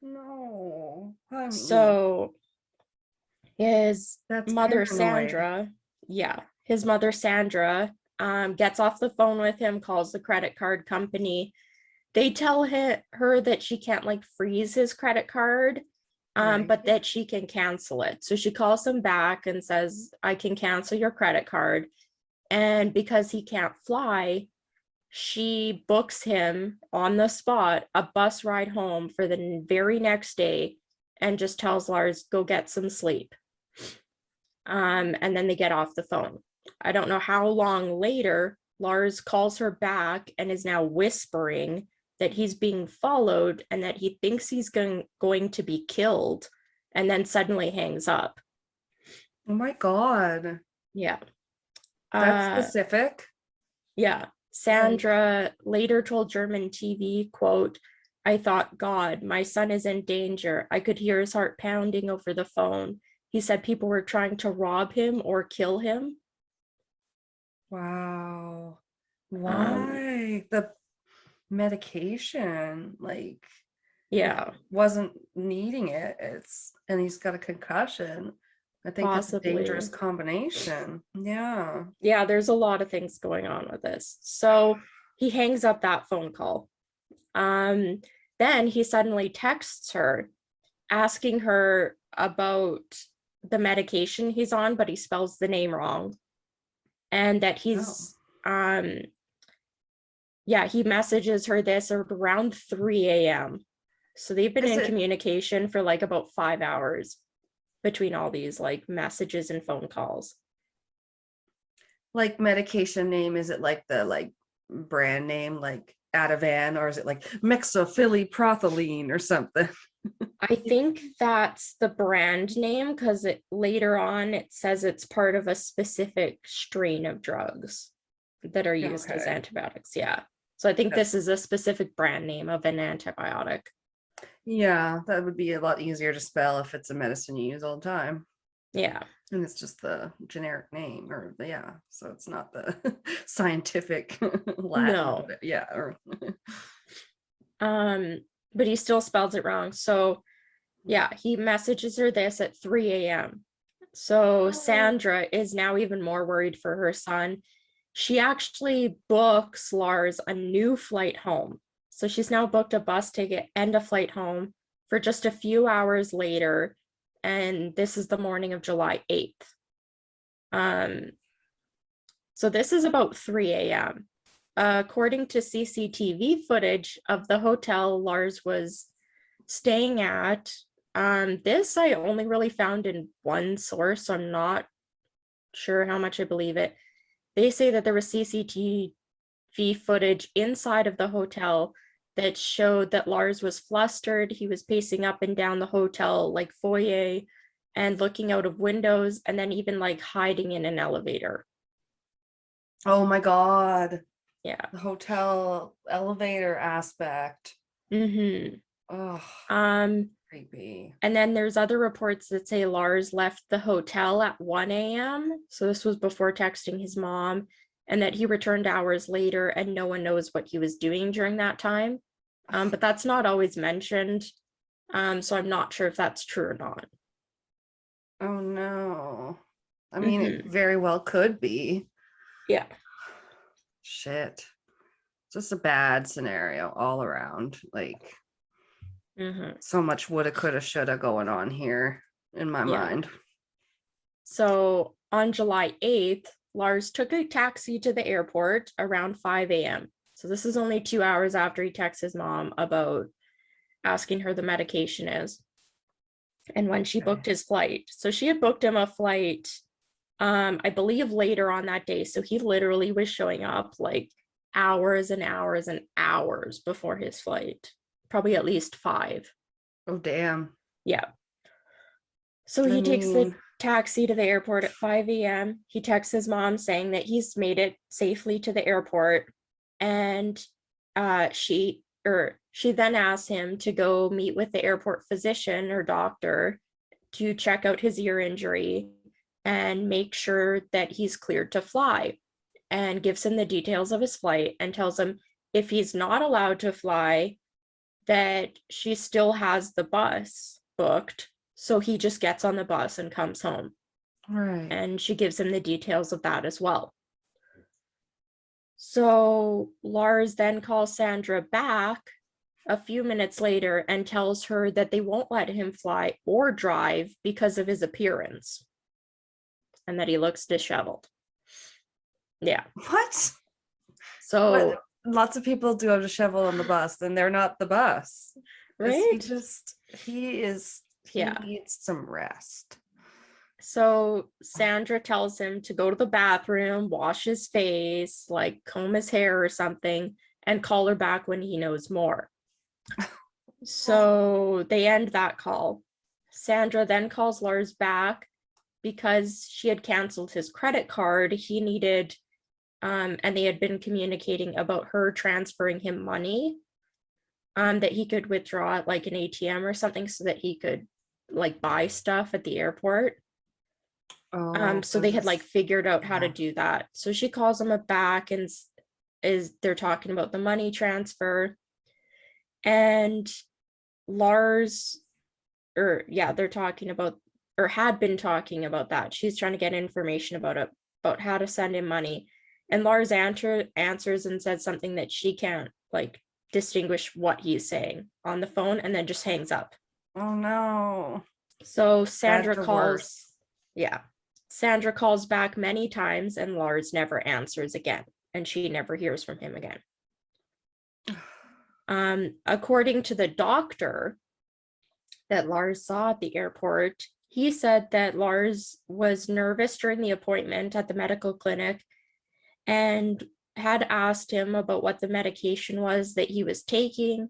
no. I mean, so his mother, paranoid. his mother, Sandra, gets off the phone with him, calls the credit card company. They tell her that she can't like freeze his credit card, but that she can cancel it. So she calls him back and says, "I can cancel your credit card." And because he can't fly, she books him on the spot a bus ride home for the very next day, and just tells Lars, "Go get some sleep." And then they get off the phone. I don't know how long later, Lars calls her back and is now whispering that he's being followed and that he thinks he's going to be killed, and then suddenly hangs up. Oh my God. Yeah. That's specific. Yeah. Sandra later told German TV, quote, "I thought, God, my son is in danger. I could hear his heart pounding over the phone. He said people were trying to rob him or kill him." Wow. Why? The medication, like, wasn't needing it. And he's got a concussion. I think that's a dangerous combination. Yeah. Yeah, there's a lot of things going on with this. So he hangs up that phone call. Then he suddenly texts her asking her about the medication he's on, but he spells the name wrong. And that he's he messages her this around 3 a.m. So they've been in communication for like about 5 hours between all these like messages and phone calls. Like medication name, is it like the brand name, like Ativan, or is it like mexophilipropylene or something? I think that's the brand name, because later on it says it's part of a specific strain of drugs that are used as antibiotics. Yeah. So I think this is a specific brand name of an antibiotic. Yeah, that would be a lot easier to spell if it's a medicine you use all the time. Yeah. And it's just the generic name, or so it's not the scientific Latin. No. Yeah. But he still spells it wrong. So yeah, he messages her this at 3 a.m. So Sandra is now even more worried for her son. She actually books Lars a new flight home. So she's now booked a bus ticket and a flight home for just a few hours later. and this is the morning of July 8th. So this is about 3 a.m. According to CCTV footage of the hotel Lars was staying at, this I only really found in one source, so I'm not sure how much I believe it. They say that there was CCTV footage inside of the hotel that showed that Lars was flustered. He was pacing up and down the hotel like foyer and looking out of windows, and then even like hiding in an elevator. Oh my God. Yeah. The hotel elevator aspect. Mm-hmm. Oh, creepy. And then there's other reports that say Lars left the hotel at 1 a.m. So this was before texting his mom, and that he returned hours later and no one knows what he was doing during that time. But that's not always mentioned. So I'm not sure if that's true or not. Oh no. I mean, it very well could be. Yeah. Shit. Just a bad scenario all around. Like, so much woulda, coulda, shoulda going on here in my mind. So on July 8th, Lars took a taxi to the airport around 5 a.m. So this is only 2 hours after he texts his mom about asking her the medication is, and when she booked his flight. So she had booked him a flight, I believe later on that day. So he literally was showing up like hours and hours and hours before his flight, probably at least 5. Oh, damn. Yeah. So he takes the taxi to the airport at 5 a.m. He texts his mom saying that he's made it safely to the airport. And she then asks him to go meet with the airport physician or doctor to check out his ear injury and make sure that he's cleared to fly, and gives him the details of his flight and tells him if he's not allowed to fly, that she still has the bus booked. So he just gets on the bus and comes home. Right. And she gives him the details of that as well. So Lars then calls Sandra back a few minutes later and tells her that they won't let him fly or drive because of his appearance and that he looks disheveled. Yeah. What? So lots of people do have disheveled on the bus, and they're not the bus. Right? He needs some rest. So Sandra tells him to go to the bathroom, wash his face, like comb his hair or something, and call her back when he knows more. So they end that call. Sandra then calls Lars back because she had canceled his credit card. He needed, and they had been communicating about her transferring him money that he could withdraw at like an ATM or something so that he could like buy stuff at the airport. So they had like figured out how to do that. So she calls him back and they're talking about the money transfer, and Lars, they're talking about, or had been talking about that. She's trying to get information about how to send him money, and Lars answers and says something that she can't like distinguish what he's saying on the phone, and then just hangs up. Oh no. So Sandra calls. Yeah. Sandra calls back many times and Lars never answers again, and she never hears from him again. According to the doctor that Lars saw at the airport, he said that Lars was nervous during the appointment at the medical clinic and had asked him about what the medication was that he was taking.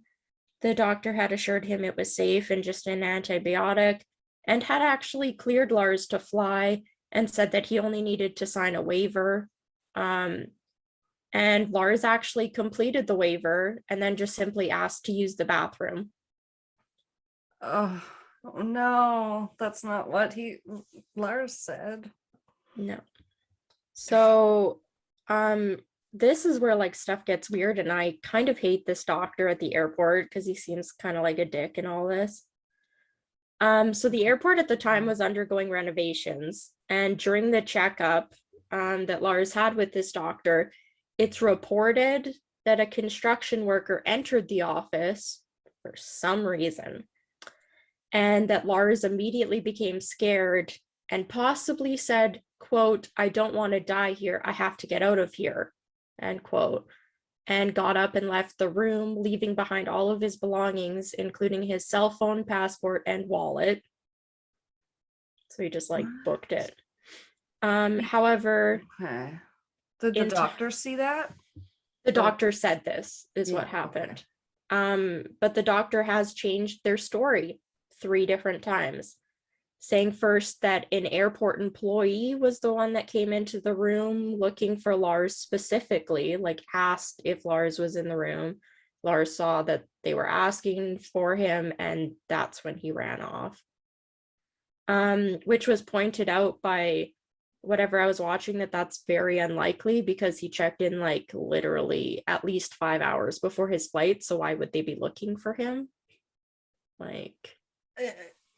The doctor had assured him it was safe and just an antibiotic, and had actually cleared Lars to fly and said that he only needed to sign a waiver. And Lars actually completed the waiver and then just simply asked to use the bathroom. Oh no, that's not what Lars said. No. So this is where like stuff gets weird, and I kind of hate this doctor at the airport because he seems kind of like a dick in all this. So the airport at the time was undergoing renovations, and during the checkup that Lars had with this doctor, it's reported that a construction worker entered the office for some reason and that Lars immediately became scared and possibly said, quote, "I don't want to die here. I have to get out of here," end quote, and got up and left the room, leaving behind all of his belongings, including his cell phone, passport, and wallet. So he just like booked it. However, Okay. Did the doctor see that? The doctor said this is what happened. Okay. But the doctor has changed their story 3 different times, saying first that an airport employee was the one that came into the room looking for Lars specifically, like asked if Lars was in the room. Lars saw that they were asking for him, and that's when he ran off. Which was pointed out by whatever I was watching, that's very unlikely because he checked in like literally at least 5 hours before his flight. So why would they be looking for him? Like,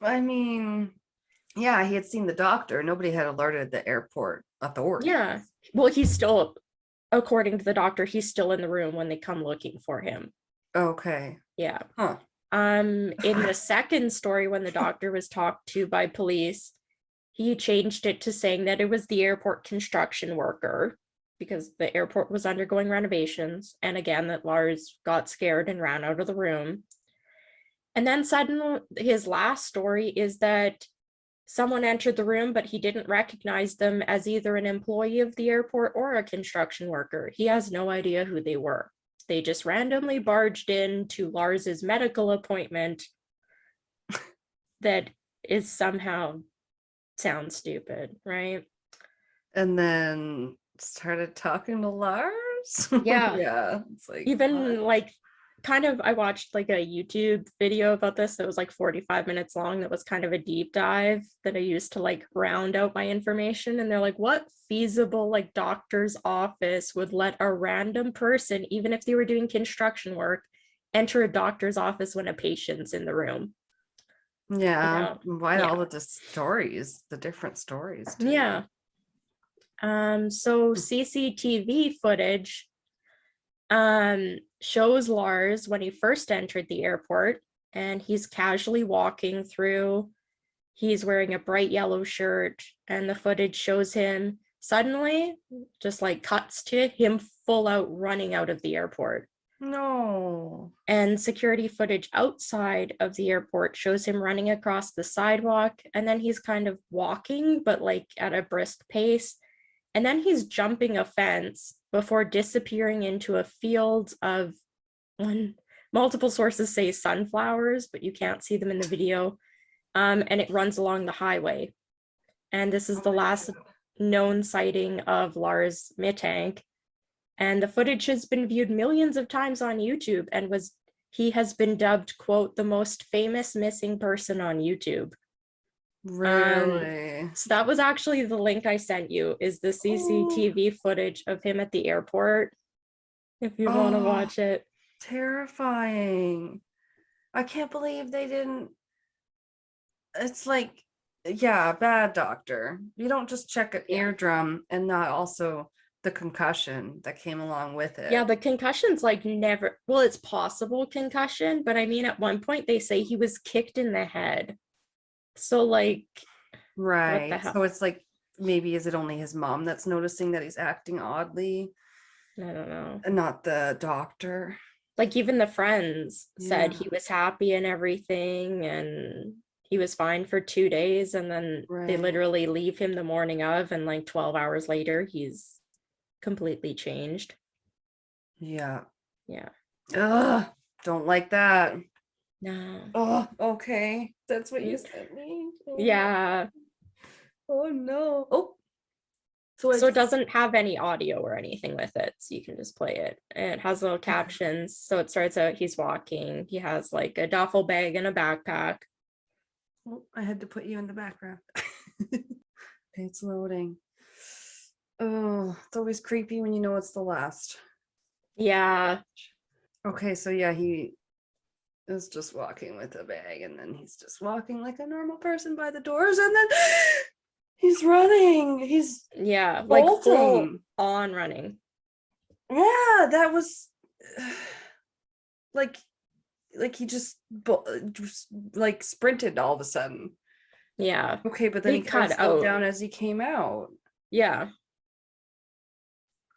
I mean, yeah, he had seen the doctor. Nobody had alerted the airport authorities. Yeah. Well, he's still, according to the doctor, he's still in the room when they come looking for him. Okay. Yeah. Huh. In the second story, when the doctor was talked to by police, he changed it to saying that it was the airport construction worker because the airport was undergoing renovations. And again, that Lars got scared and ran out of the room. And then suddenly his last story is that someone entered the room, but he didn't recognize them as either an employee of the airport or a construction worker. He has no idea who they were. They just randomly barged in to Lars's medical appointment that is somehow sounds stupid, right? And then started talking to Lars. Yeah. Yeah. It's like even like kind of, I watched like a YouTube video about this that was like 45 minutes long that was kind of a deep dive that I used to like round out my information. And they're like, what feasible like doctor's office would let a random person, even if they were doing construction work, enter a doctor's office when a patient's in the room? Yeah. You know? Why Yeah. all of the stories, the different stories too. Yeah. So CCTV footage shows Lars when he first entered the airport, and he's casually walking through. He's wearing a bright yellow shirt, and the footage shows him suddenly just like cuts to him full out running out of the airport. No. And security footage outside of the airport shows him running across the sidewalk, and then he's kind of walking, but like at a brisk pace. And then he's jumping a fence before disappearing into a field of, multiple sources say sunflowers, but you can't see them in the video. And it runs along the highway. And this is the last known sighting of Lars Mittank. And the footage has been viewed millions of times on YouTube, and he has been dubbed, quote, the most famous missing person on YouTube. Really? So that was actually the link I sent you, is the CCTV footage of him at the airport, if you want to watch it. Terrifying. I can't believe they didn't. It's like, yeah, bad doctor. You don't just check an eardrum and not also the concussion that came along with it. Yeah, the concussion's like never, well, it's possible concussion, but I mean, at one point they say he was kicked in the head. So like, right. What the hell? So it's like, maybe is it only his mom that's noticing that he's acting oddly? I don't know. And not the doctor. Like even the friends said Yeah. he was happy and everything, and he was fine for 2 days, and then they Right. literally leave him the morning of, and like 12 hours later, he's completely changed. Yeah. Yeah. Ugh, don't like that. No. Oh, okay. That's what you sent me. Oh. Yeah. Oh no. Oh. So it doesn't have any audio or anything with it, so you can just play it. And it has little captions. So it starts out, he's walking. He has like a duffel bag and a backpack. Oh, I had to put you in the background. Okay, it's loading. Oh, it's always creepy when you know it's the last. Yeah. Okay, so yeah, he is just walking with a bag, and then he's just walking like a normal person by the doors, and then he's running. He's like full on running. Yeah, that was like, like he just like sprinted all of a sudden. Yeah. Okay, but then He he kind of cut slowed out. down as he came out. Yeah.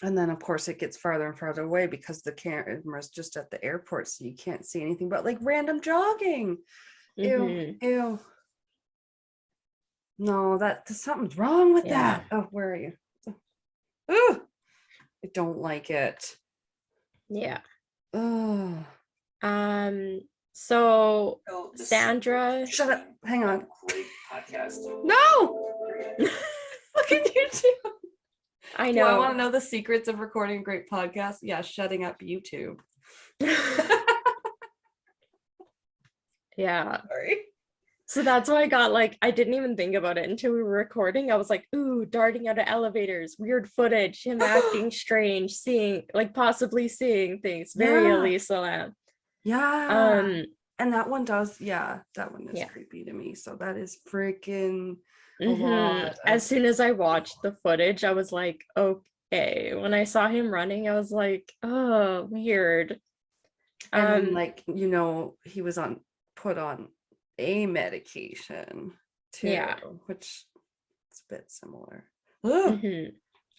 And then of course it gets farther and farther away because the camera's just at the airport, so you can't see anything but like random jogging. Ew, ew. No, something's wrong with that. Oh, where are you? Ooh, I don't like it. Yeah. Oh. So Sandra. Shut up. Hang on. No. Look at you two. I Do I know. want to know the secrets of recording a great podcast? Yeah, shutting up YouTube. Yeah. Sorry. So that's why I got like, I didn't even think about it until we were recording. I was like, ooh, darting out of elevators, weird footage, him acting strange, seeing, like possibly seeing things. Very Yeah. Elisa Lam. Yeah. And that one does, that one is Yeah. creepy to me. So that is freaking a Mhm. lot. As soon as I watched the footage, I was like, okay. When I saw him running, I was like, oh, weird. And then, like, he was put on a medication too, Yeah. which is a bit similar. Ugh. Mhm.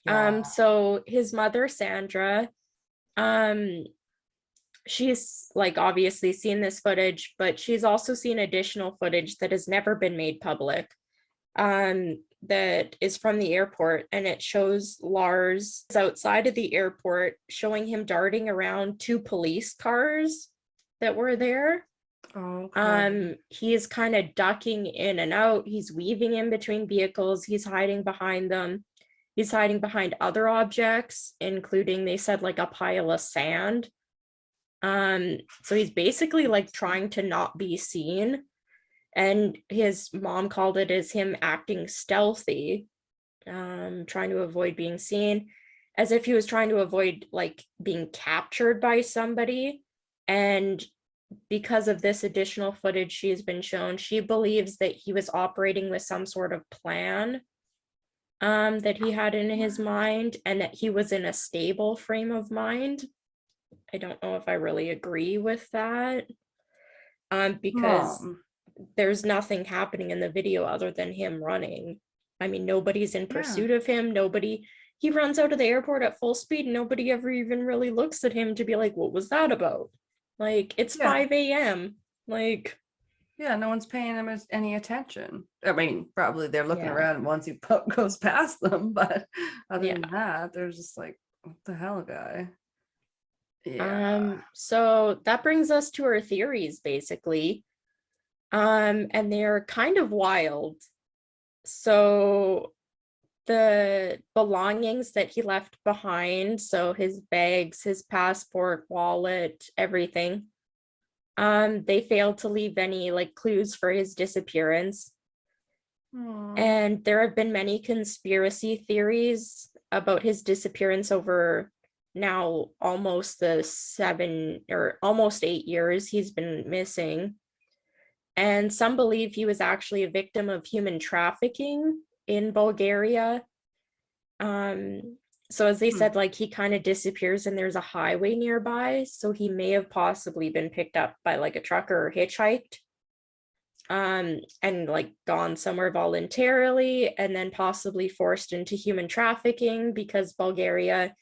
Yeah. So his mother, Sandra, she's like obviously seen this footage, but she's also seen additional footage that has never been made public, that is from the airport, and it shows Lars outside of the airport, showing him darting around two police cars that were there. Okay. He is kind of ducking in and out. He's weaving in between vehicles. He's hiding behind them. He's hiding behind other objects, including, they said, like a pile of sand. So he's basically like trying to not be seen. And his mom called it as him acting stealthy, trying to avoid being seen, as if he was trying to avoid like being captured by somebody. And because of this additional footage she's been shown, she believes that he was operating with some sort of plan that he had in his mind, and that he was in a stable frame of mind. I don't know if I really agree with that, because there's nothing happening in the video other than him running. I mean, nobody's in pursuit of him. He runs out of the airport at full speed, and nobody ever even really looks at him to be like, what was that about? Like, it's 5 a.m. Like, yeah, no one's paying him any attention. I mean, probably they're looking Yeah. around once he goes past them, but other Yeah. than that, they're just like, what the hell, guy? Yeah. So that brings us to our theories, basically. And they're kind of wild. So the belongings that he left behind, so his bags, his passport, wallet, everything, they failed to leave any like clues for his disappearance. And there have been many conspiracy theories about his disappearance over now almost almost 8 years he's been missing. And some believe he was actually a victim of human trafficking in Bulgaria. So as they said, like, he kind of disappears and there's a highway nearby, so he may have possibly been picked up by like a trucker or hitchhiked, and like gone somewhere voluntarily, and then possibly forced into human trafficking, because Bulgaria,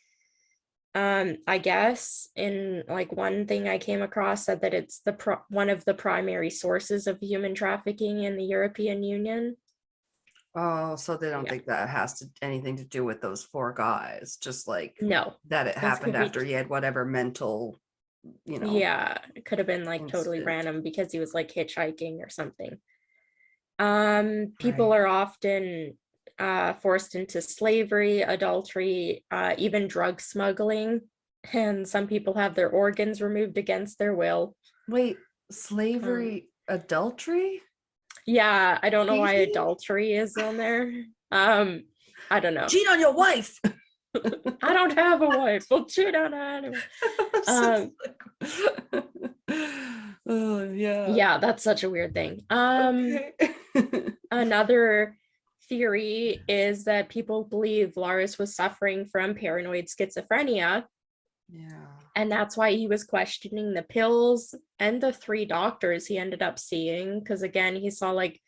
I guess, in like one thing I came across, said that it's one of the primary sources of human trafficking in the European Union. Oh, so they don't think that has anything to do with those 4 guys, just like No, that it happened after he had whatever mental, Yeah, it could have been like totally random because he was like hitchhiking or something. People are often forced into slavery, adultery, even drug smuggling, and some people have their organs removed against their will. Wait, slavery, adultery? Yeah, I don't know why adultery is on there. I don't know. Cheat on your wife. I don't have a wife. We'll cheat on her anyway. Oh yeah. Yeah, that's such a weird thing. Another theory is that people believe Lars was suffering from paranoid schizophrenia, Yeah. And that's why he was questioning the pills and the 3 doctors he ended up seeing. Because again, he saw like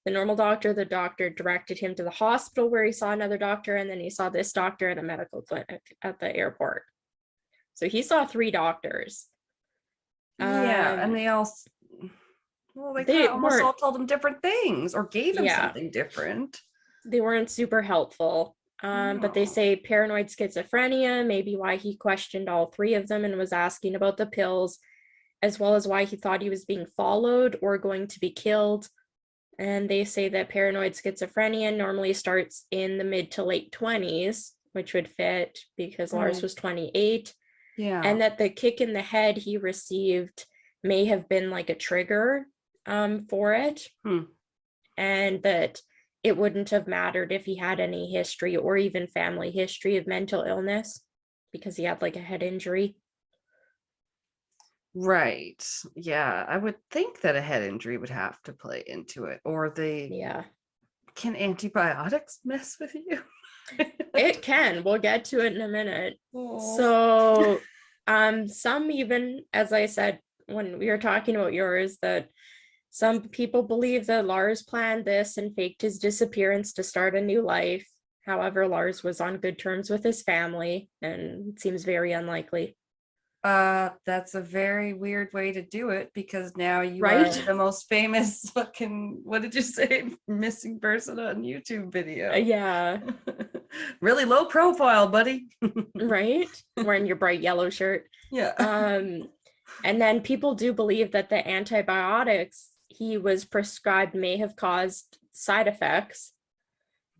the normal doctor, the doctor directed him to the hospital where he saw another doctor, and then he saw this doctor at a medical clinic at the airport. So he saw 3 doctors. Yeah, and they all, well, they kind They of almost all weren't, told him different things or gave him yeah, something different. they weren't super helpful. But they No. say paranoid schizophrenia, maybe why he questioned all 3 of them and was asking about the pills, as well as why he thought he was being followed or going to be killed. And they say that paranoid schizophrenia normally starts in the mid to late 20s, which would fit because Lars Right. was 28. Yeah. And that the kick in the head he received may have been like a trigger for it. And that it wouldn't have mattered if he had any history or even family history of mental illness because he had like a head injury. Right. Yeah, I would think that a head injury would have to play into it, or Yeah, can antibiotics mess with you? it can. We'll get to it in a minute. Oh. So, some even, as I said when we were talking about yours, that some people believe that Lars planned this and faked his disappearance to start a new life. However, Lars was on good terms with his family, and it seems very unlikely. That's a very weird way to do it, because now you are Right? the most famous fucking, what did you say, missing person on YouTube video. Yeah, Really low profile, buddy. right? Wearing your bright yellow shirt. Yeah. And then people do believe that the antibiotics he was prescribed may have caused side effects.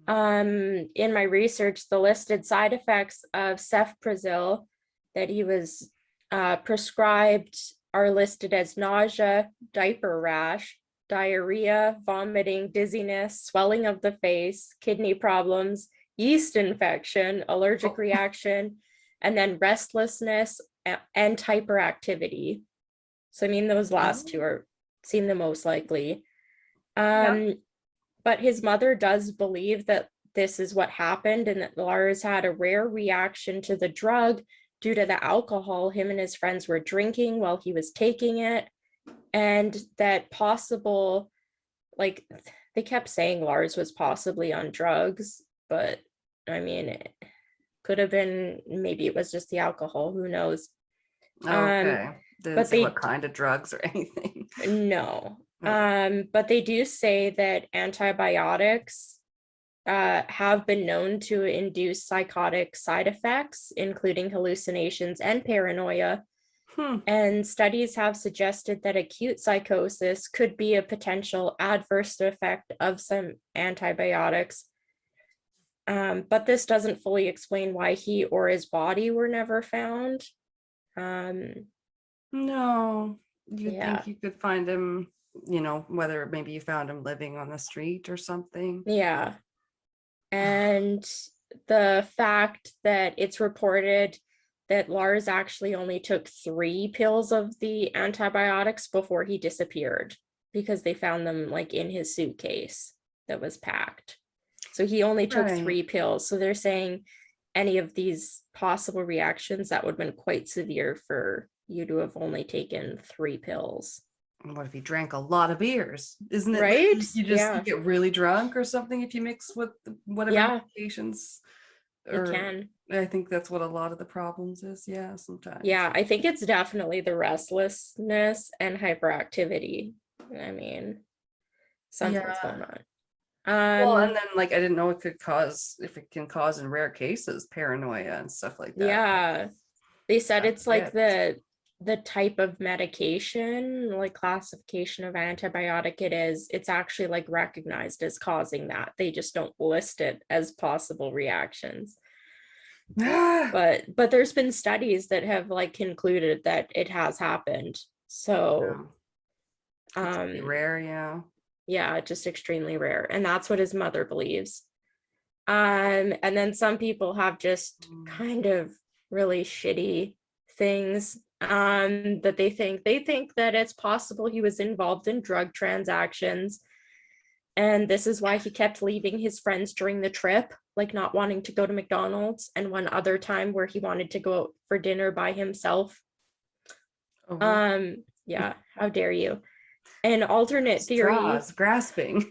In my research, the listed side effects of cefprozil that he was prescribed are listed as nausea, diaper rash, diarrhea, vomiting, dizziness, swelling of the face, kidney problems, yeast infection, allergic reaction, and then restlessness and hyperactivity. So I mean, those last 2 are seem the most likely. Yeah. But his mother does believe that this is what happened and that Lars had a rare reaction to the drug due to the alcohol him and his friends were drinking while he was taking it. And that possible, like, they kept saying Lars was possibly on drugs, but I mean, it could have been, maybe it was just the alcohol, who knows. Okay. Didn't But say they what kind of drugs or anything. no. Okay. But they do say that antibiotics have been known to induce psychotic side effects, including hallucinations and paranoia. And studies have suggested that acute psychosis could be a potential adverse effect of some antibiotics. But this doesn't fully explain why he or his body were never found. No, you Yeah. think you could find him, whether maybe you found him living on the street or something. Yeah. And the fact that it's reported that Lars actually only took 3 pills of the antibiotics before he disappeared because they found them like in his suitcase that was packed. So he only took Right. 3 pills. So they're saying any of these possible reactions that would have been quite severe for you to have only taken 3 pills. What if he drank a lot of beers? Isn't it Right? you get really drunk or something if you mix with whatever medications? It can. I think that's what a lot of the problems is. Yeah, sometimes. Yeah, I think it's definitely the restlessness and hyperactivity. I mean, something's going on. Well, and then I didn't know it can cause in rare cases paranoia and stuff like that. Yeah, they said it's like the type of medication, like classification of antibiotic it is, it's actually like recognized as causing that. They just don't list it as possible reactions. but there's been studies that have like concluded that it has happened. So rare, yeah, just extremely rare. And that's what his mother believes. And then some people have just kind of really shitty things that they think that it's possible he was involved in drug transactions, and this is why he kept leaving his friends during the trip like not wanting to go to McDonald's, and one other time where he wanted to go out for dinner by himself. Yeah, how dare you? An alternate theory, grasping.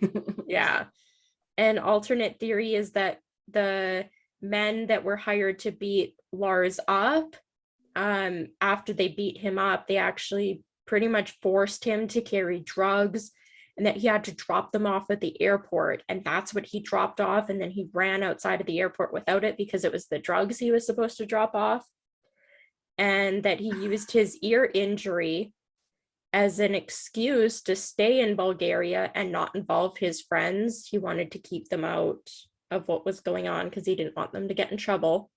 yeah. An alternate theory is that the men that were hired to beat Lars up, after they beat him up, they actually pretty much forced him to carry drugs, and that he had to drop them off at the airport, and that's what he dropped off, and then he ran outside of the airport without it because it was the drugs he was supposed to drop off, and that he used his ear injury as an excuse to stay in Bulgaria and not involve his friends. He wanted to keep them out of what was going on because he didn't want them to get in trouble.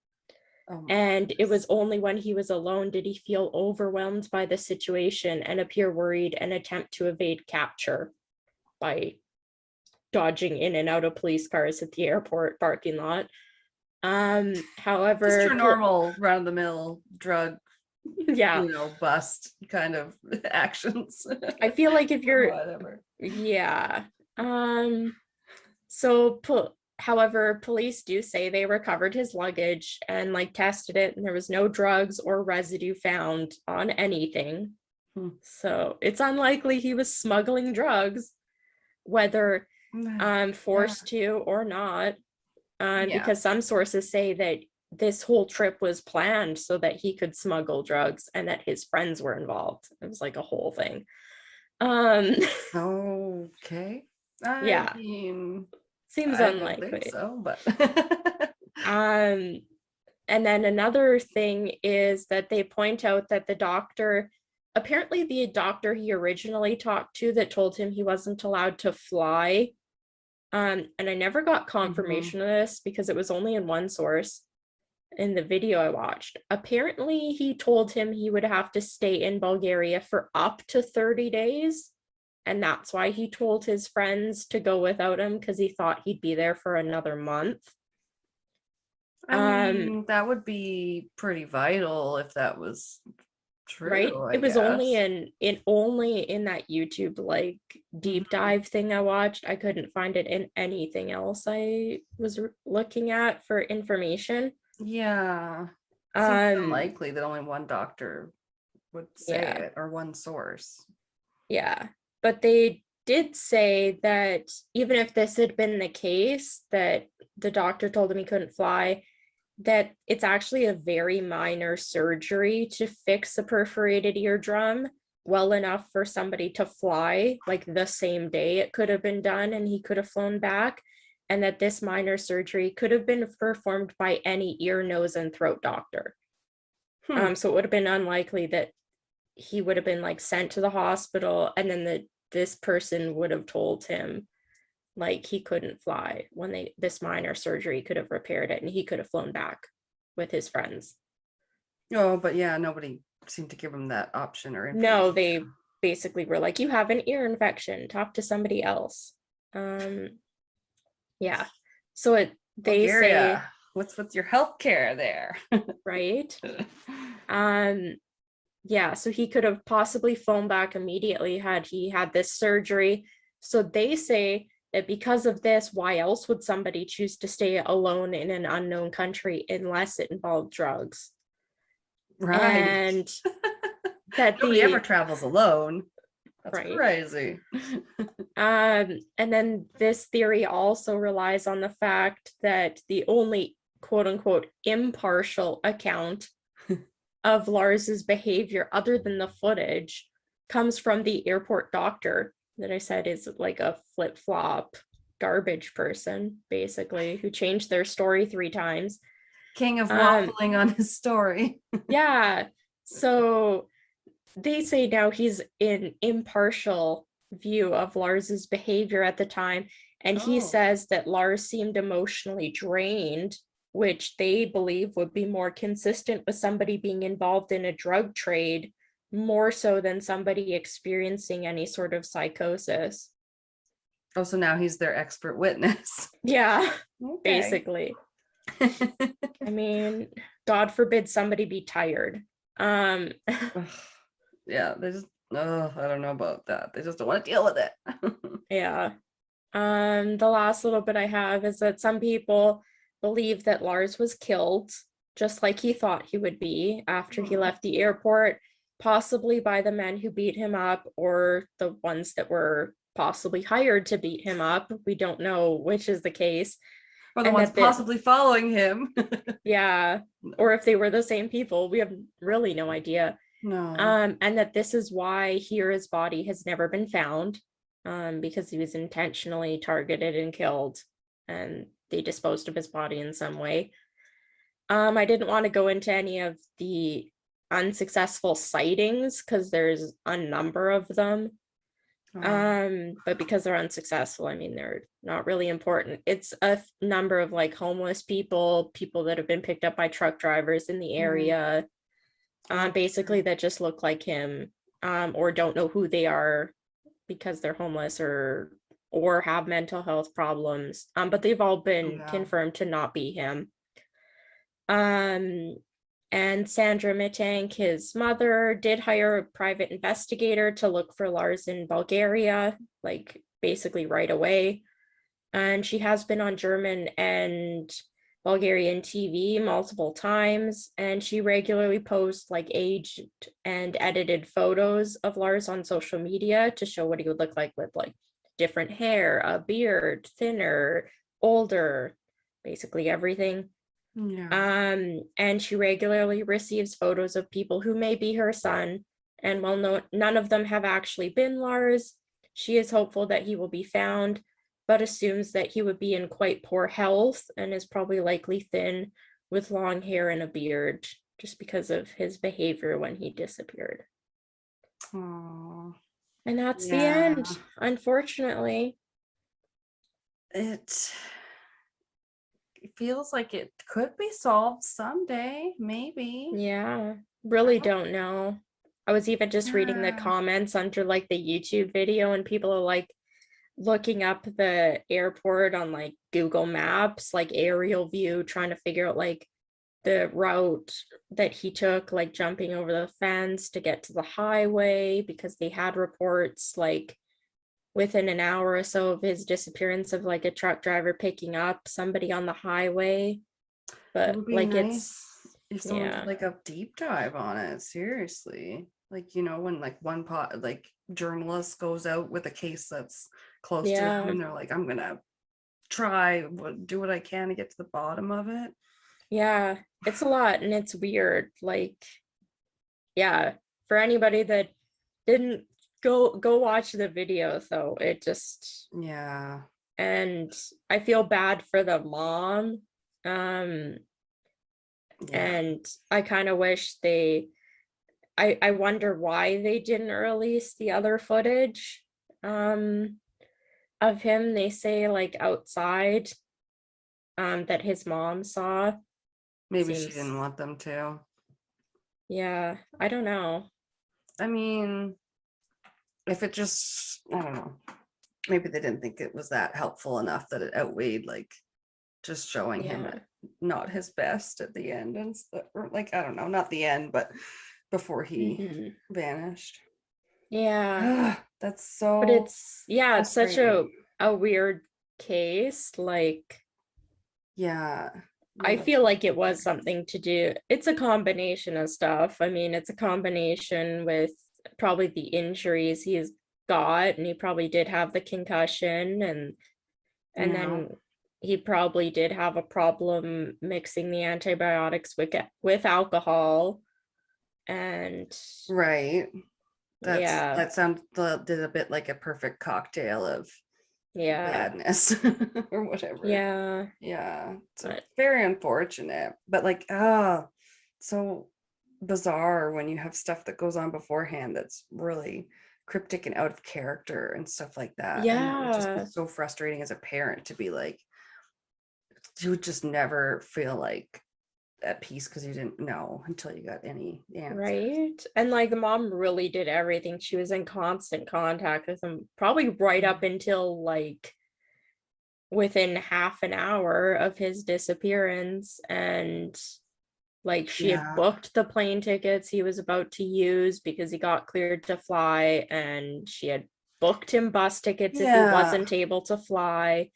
And it was only when he was alone did he feel overwhelmed by the situation and appear worried and attempt to evade capture by dodging in and out of police cars at the airport parking lot. However, just your normal run-of-the-mill drug, yeah, bust kind of actions. I feel like if you're whatever. Yeah. However, police do say they recovered his luggage and like tested it, and there was no drugs or residue found on anything. So it's unlikely he was smuggling drugs, whether forced to or not. Because some sources say that this whole trip was planned so that he could smuggle drugs and that his friends were involved. It was like a whole thing. Okay. Yeah. Seems unlikely. I don't think so, but and then another thing is that they point out that the doctor he originally talked to that told him he wasn't allowed to fly, and I never got confirmation of this because it was only in one source in the video I watched. Apparently he told him he would have to stay in Bulgaria for up to 30 days. And that's why he told his friends to go without him, because he thought he'd be there for another month. I mean, that would be pretty vital if that was true, right? It was guess. only in that YouTube like deep dive thing I watched. I couldn't find it in anything else I was looking at for information. Yeah. Seems unlikely that only one doctor would say it, or one source. Yeah. But they did say that even if this had been the case, that the doctor told him he couldn't fly, that it's actually a very minor surgery to fix a perforated eardrum, well enough for somebody to fly like the same day it could have been done and he could have flown back, and that this minor surgery could have been performed by any ear, nose, and throat doctor. So it would have been unlikely that he would have been like sent to the hospital and then this person would have told him like he couldn't fly when this minor surgery could have repaired it and he could have flown back with his friends. Oh, but yeah, nobody seemed to give him that option or information. No, they basically were like, you have an ear infection, talk to somebody else. Yeah. So they Bulgaria, say what's with your healthcare there? Right. Yeah, so he could have possibly flown back immediately had he had this surgery. So they say that because of this, why else would somebody choose to stay alone in an unknown country unless it involved drugs? Right. And that nobody ever travels alone. That's right. Crazy. And then this theory also relies on the fact that the only quote unquote impartial account of Lars's behavior other than the footage comes from the airport doctor that I said is like a flip-flop garbage person, basically, who changed their story 3 times. King of waffling on his story. Yeah. So they say now he's an impartial view of Lars's behavior at the time. And he says that Lars seemed emotionally drained, which they believe would be more consistent with somebody being involved in a drug trade, more so than somebody experiencing any sort of psychosis. Oh, so now he's their expert witness. Yeah, basically. I mean, God forbid somebody be tired. Yeah, they just, I don't know about that. They just don't want to deal with it. Yeah. The last little bit I have is that some people believe that Lars was killed, just like he thought he would be after he left the airport, possibly by the men who beat him up or the ones that were possibly hired to beat him up. We don't know which is the case. Or the And ones that possibly following him. yeah, or if they were the same people, we have really no idea. No. And that this is why Hira's body has never been found, because he was intentionally targeted and killed, and they disposed of his body in some way. I didn't want to go into any of the unsuccessful sightings because there's a number of them. But because they're unsuccessful, I mean, they're not really important. It's a number of like homeless people that have been picked up by truck drivers in the area, basically that just look like him, or don't know who they are because they're homeless or have mental health problems. But they've all been confirmed to not be him. And Sandra Mitank, his mother, did hire a private investigator to look for Lars in Bulgaria, like basically right away. And she has been on German and Bulgarian TV multiple times, and she regularly posts like aged and edited photos of Lars on social media to show what he would look like with like different hair, a beard, thinner, older, basically everything. And she regularly receives photos of people who may be her son, and while none of them have actually been Lars, she is hopeful that he will be found, but assumes that he would be in quite poor health and is probably likely thin with long hair and a beard, just because of his behavior when he disappeared. Aww. And that's the end, unfortunately. It feels like it could be solved someday, maybe. Yeah, really don't know. I was even just reading the comments under like the YouTube video, and people are like looking up the airport on like Google Maps, like aerial view, trying to figure out like the route that he took, like jumping over the fence to get to the highway, because they had reports like within an hour or so of his disappearance of like a truck driver picking up somebody on the highway. But it would be like nice if someone yeah, did like a deep dive on it, seriously. Like, you know, when like one like journalist goes out with a case that's close to them, and they're like, I'm gonna do what I can to get to the bottom of it. Yeah, it's a lot, and it's weird. Like, yeah, for anybody that didn't go watch the video, though, it just and I feel bad for the mom. And I kind of wish I wonder why they didn't release the other footage of him. They say like outside that his mom saw. Maybe she didn't want them to. Yeah, I don't know. I mean, if it just, I don't know, maybe they didn't think it was that helpful enough that it outweighed like just showing him at not his best at the end, and or like, I don't know, not the end, but before he vanished. Yeah. That's so, but it's such a weird case. Like, I feel like it was something to do. It's a combination of stuff. I mean, it's a combination with probably the injuries he's got, and he probably did have the concussion, and then he probably did have a problem mixing the antibiotics with alcohol. And that did a bit like a perfect cocktail of badness or whatever. It's very unfortunate, but like, so bizarre when you have stuff that goes on beforehand that's really cryptic and out of character and stuff like that. And it would just be so frustrating as a parent to be like, you would just never feel like at peace because you didn't know until you got any answers. Right. And like the mom really did everything. She was in constant contact with him, probably right up until like within half an hour of his disappearance. And like she had booked the plane tickets he was about to use because he got cleared to fly, and she had booked him bus tickets if he wasn't able to fly.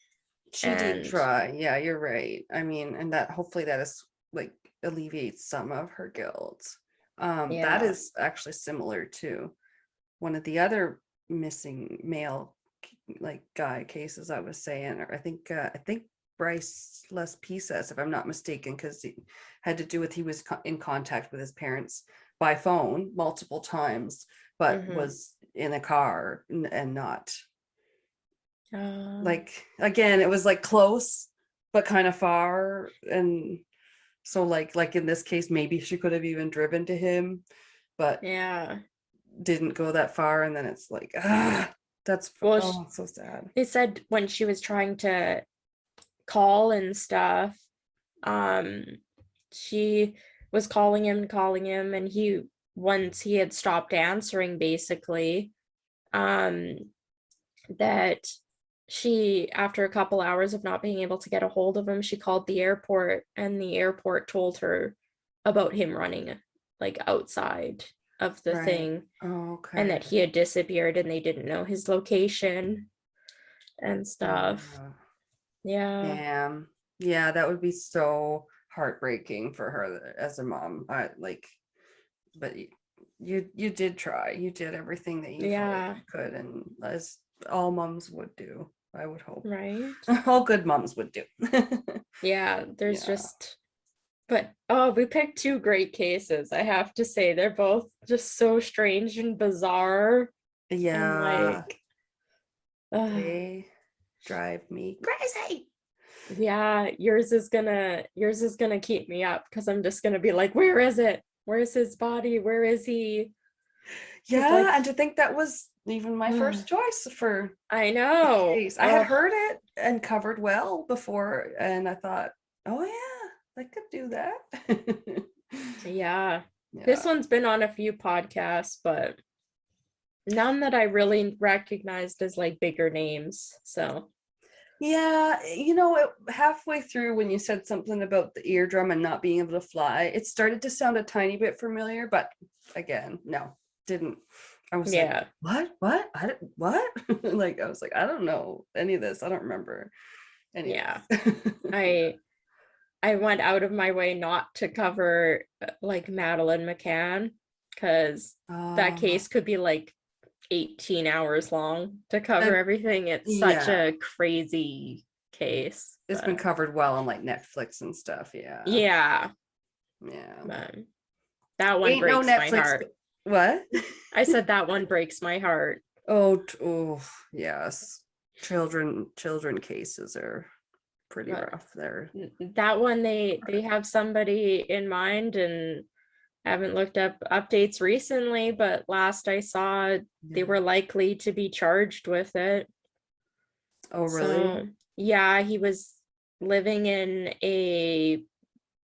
She did try. Yeah, you're right. I mean, and that hopefully that is like alleviates some of her guilt. That Yeah. is actually similar to one of the other missing male like guy cases I was saying, or I think Bryce Les Pisas, if I'm not mistaken, because he had to do with he was in contact with his parents by phone multiple times, but Mm-hmm. was in a car and not Um, like, again, it was like close but kind of far. And so like in this case, maybe she could have even driven to him, but yeah. didn't go that far. And then it's like, that's, Well, oh, it's so sad. they said when she was trying to call and stuff, um, she was calling him, and once he had stopped answering, basically, um, that she, after a couple hours of not being able to get a hold of him, she called the airport, and the airport told her about him running like outside of the Right. thing, Oh, and okay. that he had disappeared and they didn't know his location and stuff. Yeah. Damn. Yeah, that would be so heartbreaking for her as a mom. I like, but you did try. You did everything that you felt like Yeah. you could, and as all moms would do, I would hope. Right. All good moms would do. Yeah. There's Yeah. just, but oh, we picked two great cases. I have to say, they're both just so strange and bizarre. And Yeah. like, They drive me crazy. yeah, yours is gonna keep me up, because I'm just gonna be like, where is it? Where's his body? Where is he? Because Yeah, like, and to think that was even my first choice for I the know. case. I had heard it and covered well before, and I thought, oh yeah, I could do that. Yeah. This Yeah. one's been on a few podcasts, but none that I really recognized as like bigger names. So Yeah, halfway through when you said something about the eardrum and not being able to fly, it started to sound a tiny bit familiar, but again, no, didn't. I was like, yeah. what? What? Like, I was like, I don't know any of this. I don't remember any of Yeah. this. I went out of my way not to cover like Madeline McCann, because that Um, case could be like 18 hours long to cover and everything. It's such yeah, a crazy case. it's been But covered well on like Netflix and stuff. Yeah. yeah, Yeah. but that one Ain't no breaks my Netflix. heart. What? I said that one breaks my heart. Oh, yes. Children cases are pretty But rough there. that one, they have somebody in mind, and haven't looked up updates recently, but last I saw they Yeah. were likely to be charged with it. Oh, really? So yeah, he was living in a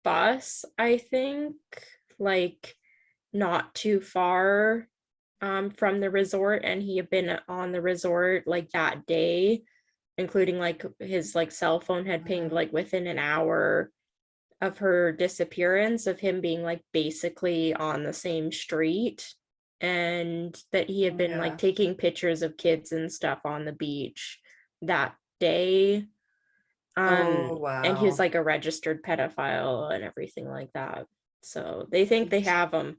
bus, I think, like not too far from the resort, and he had been on the resort like that day, including like his like cell phone had pinged like within an hour of her disappearance, of him being like basically on the same street, and that he had Oh, been like yeah. taking pictures of kids and stuff on the beach that day. Oh, And he was wow. like a registered pedophile and everything like that. So they think they have him.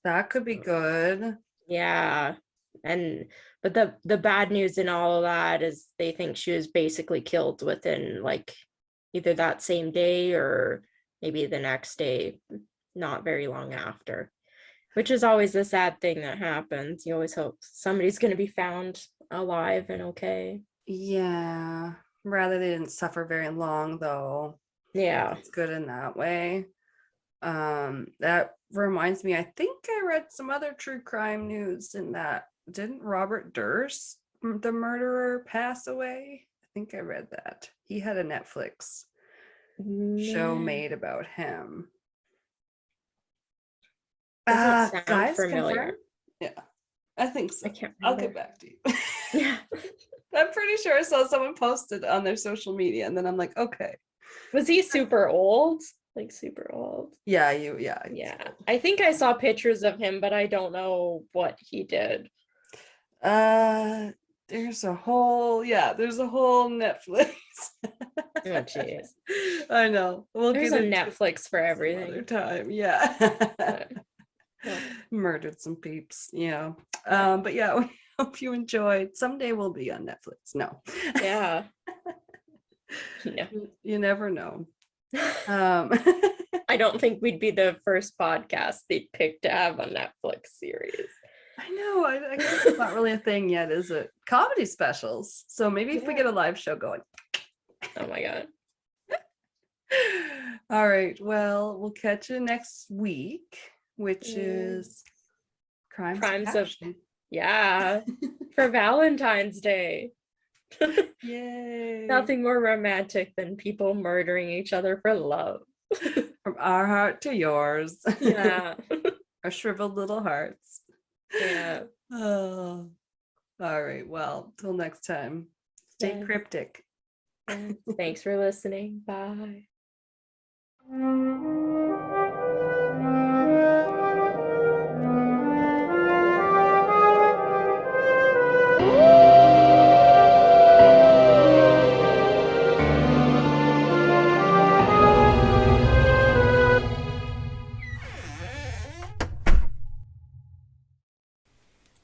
That could be good. Yeah. And but the bad news in all of that is they think she was basically killed within like either that same day or maybe the next day, not very long after, which is always the sad thing that happens. You always hope somebody's going to be found alive and okay. Yeah. Rather they didn't suffer very long though. Yeah. It's good in that way. That reminds me, I think I read some other true crime news in that. Didn't Robert Durst, the murderer, pass away? I think I read that. He had a Netflix show Man, made about him. doesn't sound Guys, confirm? familiar. Yeah, I think I so. can't I'll get remember. back to you. Yeah. I'm pretty sure I saw someone posted on their social media, and then I'm like, okay. Was he super old? Like super old? Yeah, Yeah. I think I saw pictures of him, but I don't know what he did. Uh, There's a whole Netflix. Oh, jeez. I know. We'll There's get a into Netflix for some everything. other time. Yeah. Well, Murdered some peeps. Yeah. yeah. But yeah, we hope you enjoyed. Someday we'll be on Netflix. No. Yeah. No. You never know. Um I don't think we'd be the first podcast they'd pick to have a Netflix series. I know. I guess it's not really a thing yet, is it? Comedy specials. So maybe if we get a live show going. Oh my god. All right. Well, we'll catch you next week, which is Crimes of Passion. Yeah. For Valentine's Day. Yay. Nothing more romantic than people murdering each other for love. From our heart to yours. Yeah. Our shriveled little hearts. Yeah. Oh. All right. Well, till next time. Stay cryptic. Thanks for listening. Bye.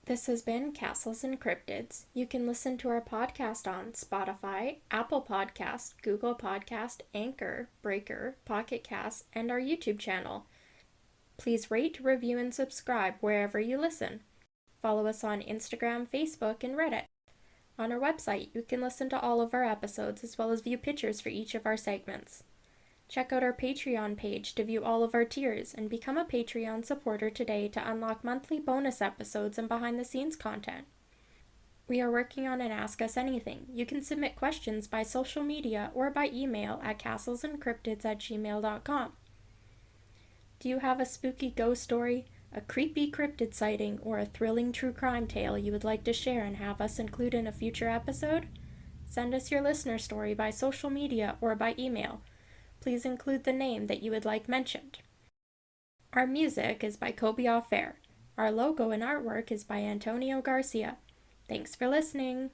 This has been Castles and Cryptids. You can listen to our podcast on Spotify, Apple Podcast, Google Podcast, Anchor, Breaker, Pocket Cast, and our YouTube channel. Please rate, review, and subscribe wherever you listen. Follow us on Instagram, Facebook, and Reddit. On our website, you can listen to all of our episodes as well as view pictures for each of our segments. Check out our Patreon page to view all of our tiers and become a Patreon supporter today to unlock monthly bonus episodes and behind-the-scenes content. We are working on an Ask Us Anything. You can submit questions by social media or by email at castlesandcryptids@gmail.com. Do you have a spooky ghost story, a creepy cryptid sighting, or a thrilling true crime tale you would like to share and have us include in a future episode? Send us your listener story by social media or by email. Please include the name that you would like mentioned. Our music is by Kobe Fair. Our logo and artwork is by Antonio Garcia. Thanks for listening.